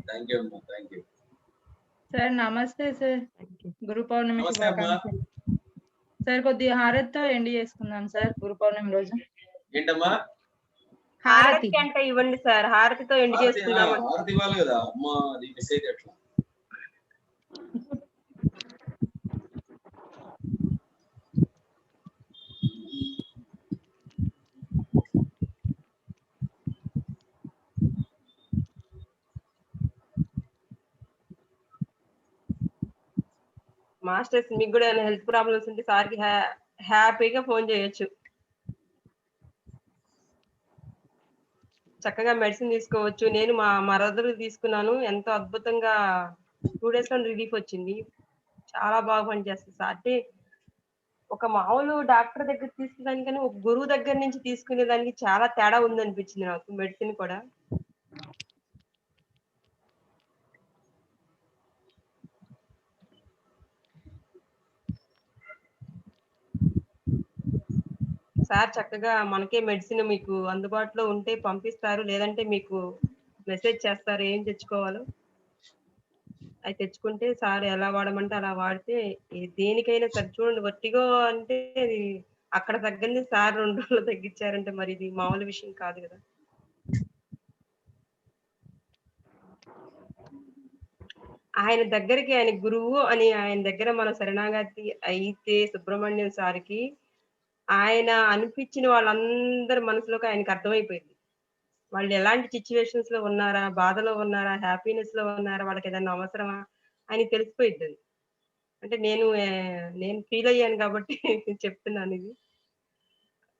Thank you అమ్మా. Thank you sir. నమస్తే సార్. గురు పౌర్ణమి శుభాకాంక్షలు సార్. కొద్దిగా హారతితో ఎండ్ చేసుకుందాం సార్ గురు పౌర్ణమి రోజు. ఏంటమ్మా? హారతి అంటే ఇవ్వండి సార్. హారతితో ఎండ్ చేసుకుందాం. హారతి ఇవ్వాలి కదా అమ్మా, అది మెసేజ్ ఎట్లా? మాస్టర్స్, మీకు కూడా ఏమైనా హెల్త్ ప్రాబ్లమ్స్ ఉంటే సార్కి హ్యాపీగా ఫోన్ చేయొచ్చు. చక్కగా మెడిసిన్ తీసుకోవచ్చు. నేను మా మరదలు తీసుకున్నాను, ఎంతో అద్భుతంగా 2 days లో రిలీఫ్ వచ్చింది. చాలా బాగా పనిచేస్తుంది సార్. అంటే ఒక మామూలు డాక్టర్ దగ్గర తీసుకునేదానికని ఒక గురువు దగ్గర నుంచి తీసుకునే దానికి చాలా తేడా ఉందనిపించింది నాకు మెడిసిన్ కూడా. సార్ చక్కగా మనకే మెడిసిన్ మీకు అందుబాటులో ఉంటే పంపిస్తారు, లేదంటే మీకు మెసేజ్ చేస్తారు ఏం తెచ్చుకోవాలో. అవి తెచ్చుకుంటే సార్ ఎలా వాడమంటే అలా వాడితే దేనికైనా సరే. చూడండి, వర్టిగో అంటే అక్కడ తగ్గింది సార్ 2 రోజులు తగ్గించారంటే మరి ఇది మామూలు విషయం కాదు కదా. ఆయన దగ్గరికి, ఆయన గురువు అని ఆయన దగ్గర మన శరణాగతి అయితే సుబ్రహ్మణ్యం సార్కి, ఆయన అనిపించిన వాళ్ళందరి మనసులోకి ఆయనకు అర్థమైపోయింది. వాళ్ళు ఎలాంటి సిచ్యువేషన్స్ లో ఉన్నారా, బాధలో ఉన్నారా, హ్యాపీనెస్ లో ఉన్నారా, వాళ్ళకి ఏదైనా అవసరమా అని తెలిసిపోయింది. అంటే నేను ఫీల్ అయ్యాను కాబట్టి చెప్తున్నాను. ఇది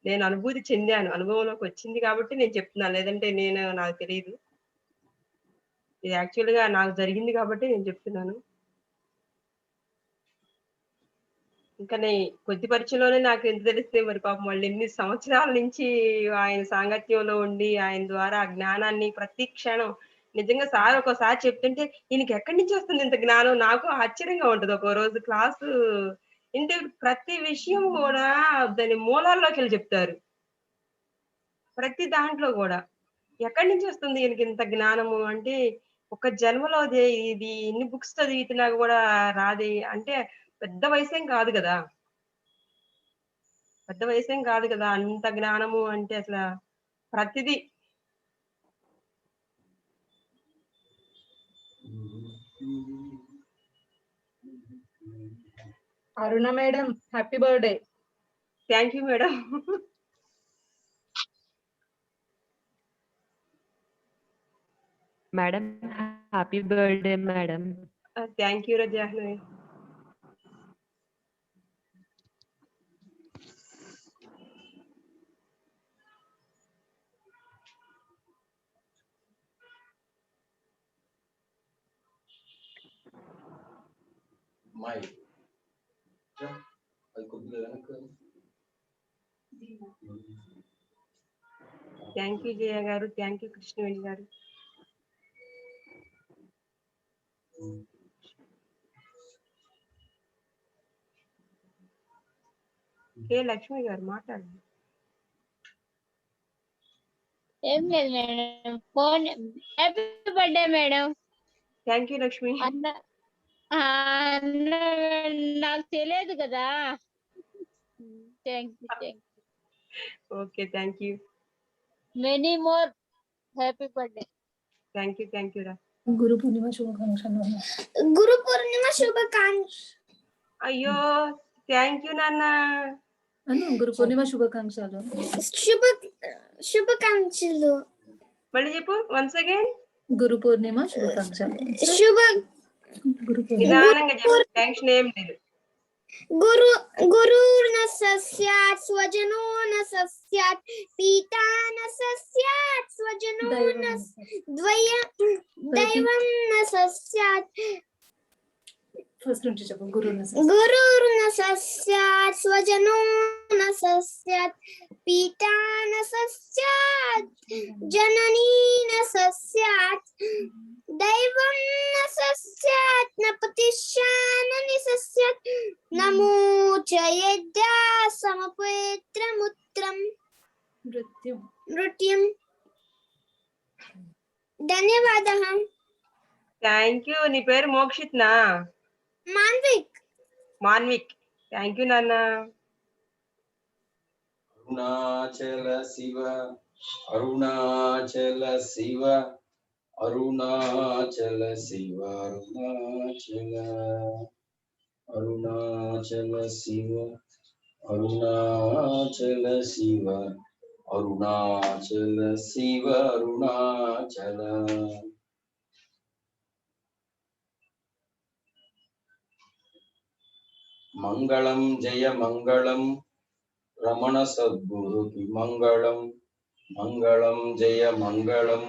నేను అనుభూతి చెందాను, అనుభవంలోకి వచ్చింది కాబట్టి నేను చెప్తున్నాను. లేదంటే నాకు తెలియదు. ఇది యాక్చువల్ గా నాకు జరిగింది కాబట్టి నేను చెప్తున్నాను. ఇంకా కొద్ది పరిచయంలోనే నాకు ఎంత తెలిస్తే మరి పాపం వాళ్ళు ఎన్ని సంవత్సరాల నుంచి ఆయన సాంగత్యంలో ఉండి ఆయన ద్వారా ఆ జ్ఞానాన్ని ప్రతి క్షణం నిజంగా సార్ ఒక్కోసారి చెప్తుంటే ఈయనకి ఎక్కడి నుంచి వస్తుంది ఇంత జ్ఞానం, నాకు ఆశ్చర్యంగా ఉంటది. ఒక రోజు క్లాసు ఇంటి ప్రతి విషయం కూడా దాని మూలాల్లోకి వెళ్ళి చెప్తారు. ప్రతి దాంట్లో కూడా ఎక్కడి నుంచి వస్తుంది ఈయనకి ఇంత జ్ఞానము అంటే, ఒక జన్మలో ఇది ఇన్ని బుక్స్ చదివితున్నా కూడా రాదే అంటే పెద్ద వయసేం కాదు కదా. పెద్ద వయసేం కాదు కదా, అంత జ్ఞానము అంటే అసలు ప్రతిదీ. Aruna madam, happy birthday. Thank you madam. Madam happy birthday madam. Thank you Jahnavi. అమ్మాయి అది కొద్దిగా వెనక్కి. థ్యాంక్ యూ జయ గారు, థ్యాంక్ యూ కృష్ణవేణి గారు. కే లక్ష్మి గారు మాట్లాడండి. ఏం లేదు madam, phone happy birthday madam. Thank you Lakshmi. అన్న నాకు తెలియదు కదా. Thank you. Okay, thank you. Many more happy birthday. Thank you రా. గురు పూర్ణిమ శుభాకాంక్షలు. గురు పూర్ణిమ శుభాకాంక్షలు. అయ్యో థ్యాంక్ యూ నాన్న. గురు పూర్ణిమ శుభాకాంక్షలు. శుభాకాంక్షలు. మళ్ళీ చెప్పు వన్స్ అగైన్. గురు పూర్ణిమ శుభాకాంక్షలు. నిదానంగా చెప్పు, టెన్షన్ ఏం లేదు. గురుర్న సస్యాత్ స్వజనో న సస్యాత్ పితా న సస్యాత్ స్వజనో న దైవం న సస్యాత్. ఫస్ట్ నుంచి చెప్పు. గురుర్న సస్యాత్ స్వజనో న సస్యాత్ పితా న సస్యాత్ జననీ న సస్యాత్ దైవం న సస్యాత్ న పతిశానని సస్యాత్ నమో చ యజ్ఞా సమపవిత్రముత్రం నృత్యం. ధన్యవాదः. Thank you. నీ పేరు మోక్షిత్ నా? మాన్విక్. థ్యాంక్ యూ నాన్న. అరుణాచల శివ అరుణాచల శివ అరుణాచల శివ అరుణాచల అరుణాచల శివ అరుణాచల శివ అరుణాచల శివ అరుణాచల. మంగళం జయ మంగళం రమణ సద్గురుకి మంగళం. మంగళం జయ మంగళం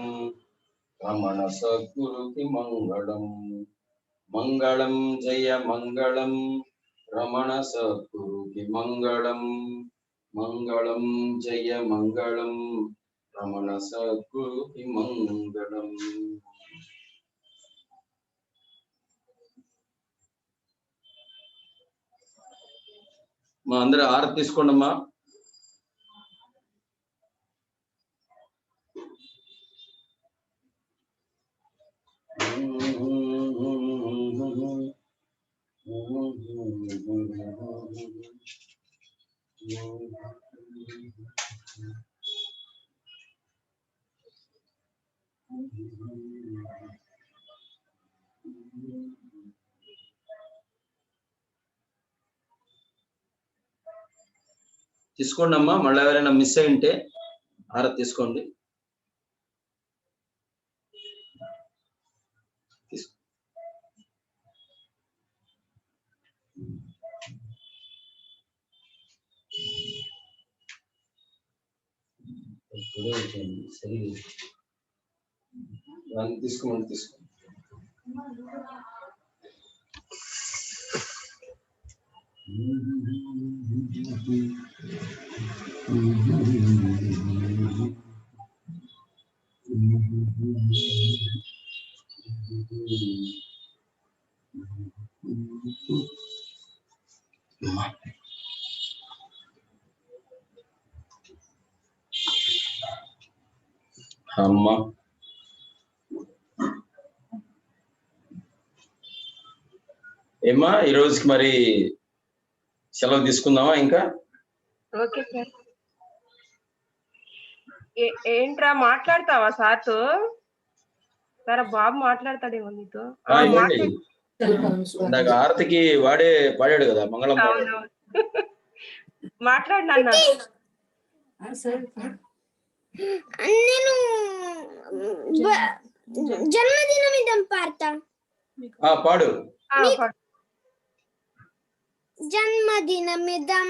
రమణ సద్గురుకి మంగళం. మంగళం జయ మంగళం రమణ సద్గురుకి మంగళం. మంగళం జయ మంగళం రమణ సద్గురుకి మంగళం. మా అందరూ ఆరతి తీసుకోండి అమ్మా. తీసుకోండి అమ్మా. మళ్ళీ ఎవరైనా మిస్ అయి ఉంటే ఆరతి తీసుకోండి. తీసుకోండి తీసుకోండి. అమ్మా ఏమ్మా ఈ రోజుకి మరి సెలవు తీసుకుందామా ఇంకా? Okay sir. ఏంట్రా మాట్లాడతావా సార్తో? సరే బాబు మాట్లాడతాడేమో నీతో. నాకు ఆరతికి వాడే పాడాడు కదా మంగళం. మాట్లాడినా నేను జన్మదినమిదం పాడతా. పాడు. జన్మదినమిదం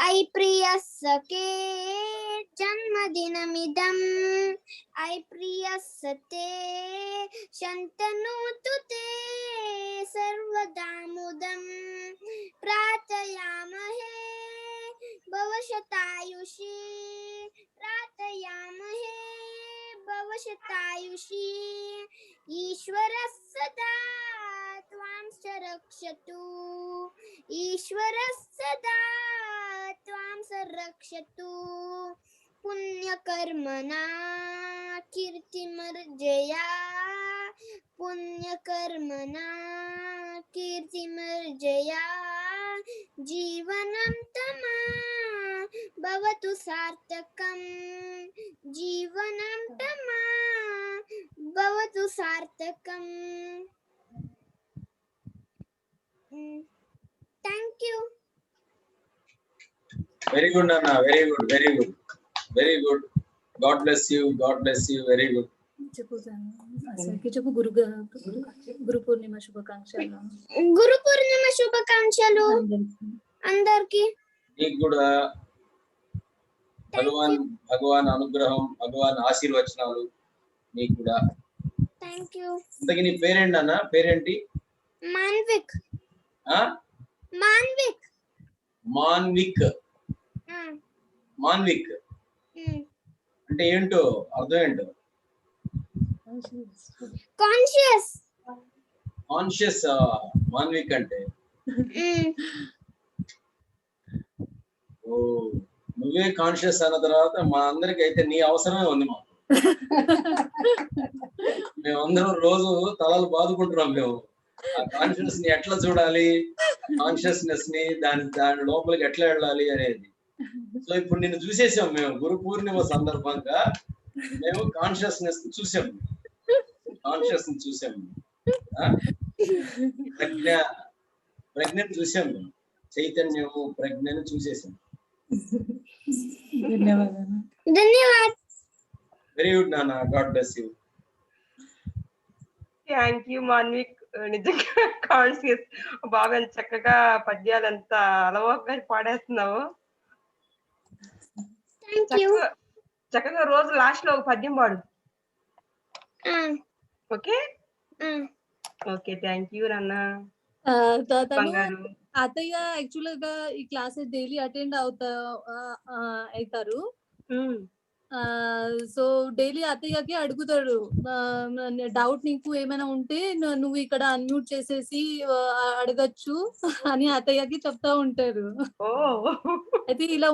ఐ ప్రియ సఖే జన్మదినమిదం ऐ प्रियसते शन्तनोतु ते सर्वदा मुदं प्रार्थयामहे भवशतायुषी प्रार्थयामहे भवशतायुषी ईश्वरः सदा त्वां च रक्षतु ईश्वरः सदा त्वां च रक्षतु पुण्यकर्मणा कीर्तिमर्जया पुण्यकर्मणा कीर्तिमर्जया जीवनं तमा भवतु सार्थकं जीवनं तमा भवतु सार्थकं थैंक यू వెరీ గుడ్ అన్న very good very good very good God bless you very good చెప్పు అసలుకి చెప్పు గురు పూర్ణిమ శుభాకాంక్షలు గురు పూర్ణిమ శుభాకాంక్షలు అందరికి నీకు కూడా భగవాన్ అనుగ్రహం భగవాన్ ఆశీర్వచనాలు నీకు కూడా థ్యాంక్ యూ ఇంతకీ నీ పేరేంటి అన్న పేరేంటి మాన్విక్ ఆ మాన్విక్ మాన్విక్ మాన్విక్ అంటే ఏంటో అర్థం ఏంటో కాన్షియస్ కాన్షియస్ మాన్విక్ అంటే ఓ నువ్వే కాన్షియస్ అన్న తర్వాత మా అందరికి అయితే నీ అవసరమే ఉంది మాకు మేమందరం రోజు తలలు బాదుకుంటున్నాం మేము ఆ కాన్షియస్ ని ఎట్లా చూడాలి కాన్షియస్నెస్ ని దాని లోపలికి ఎట్లా వెళ్ళాలి అనేది సో ఇప్పుడు నిన్ను చూసేసాం మేము గురు పూర్ణిమ సందర్భంగా మేము కాన్షియస్నెస్ చూసాము ప్రజ్ఞను చూసాం మేము చైతన్యము ప్రజ్ఞను చూసేసాం ధన్యవాదాలు వెరీ గుడ్ నాన్న God bless you thank you Manvik నిజంగా కాన్షియస్ బాగా ఎంత చక్కగా పద్యాలు ఎంత అలవాటుగా పాడేస్తున్నావు చక్కగా రోజు లాస్ట్ లో ఒక పద్యం పాడు ఓకే ఓకే థ్యాంక్ యూ నాన్న అత్తయ్య యాక్చువల్ గా ఈ క్లాసెస్ డైలీ అటెండ్ అవుతారు సో డైలీ అత్తయ్యకి అడుగుతాడు డౌట్ నీకు ఏమైనా ఉంటే నువ్వు ఇక్కడ అన్మ్యూట్ చేసేసి అడగచ్చు అని అత్తయ్యకి చెప్తా ఉంటారు అయితే ఇలా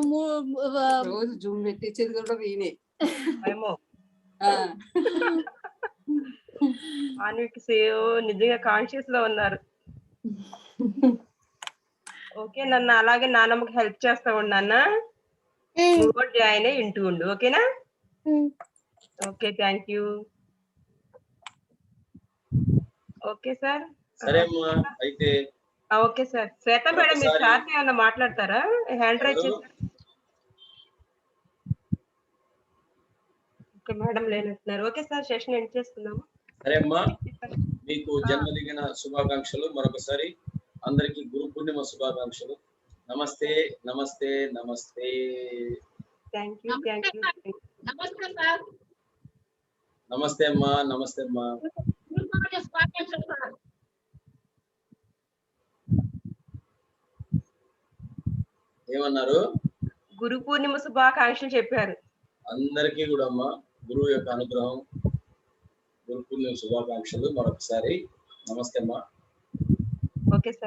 జూమ్ పెట్టించేది కూడా వీనే నిజంగా కాన్షియస్ లో ఉన్నారు ఓకే నన్ను అలాగే నాన్నమ్మకి హెల్ప్ చేస్తా ఉన్నానా జాయిన్ అయ్యి ఇంటూ ఉండు ఓకేనా okay thank you okay sir సరే అమ్మా అయితే ఓకే సార్ శ్వేత మేడం మీరు సార్ ఏమన్నా మాట్లాడతారా హ్యాండ్ రైజ్ చేసి ఓకే మేడం లేనట్టున్నారు ఓకే సార్ సెషన్ ఎండ్ చేసుకుందాము సరే అమ్మా మీకు జన్మదిన శుభాకాంక్షలు మరొకసారి అందరికి గురు పూర్ణిమ శుభాకాంక్షలు నమస్తే నమస్తే నమస్తే థ్యాంక్ యూ నమస్తే సార్ నమస్తే అమ్మా నమస్తే అమ్మా ఏమన్నారు గురు పూర్ణిమ శుభాకాంక్షలు చెప్పారు అందరికీ కూడా అమ్మా గురువు యొక్క అనుగ్రహం గురు పూర్ణిమ శుభాకాంక్షలు మరొకసారి నమస్తే అమ్మా ఓకే సార్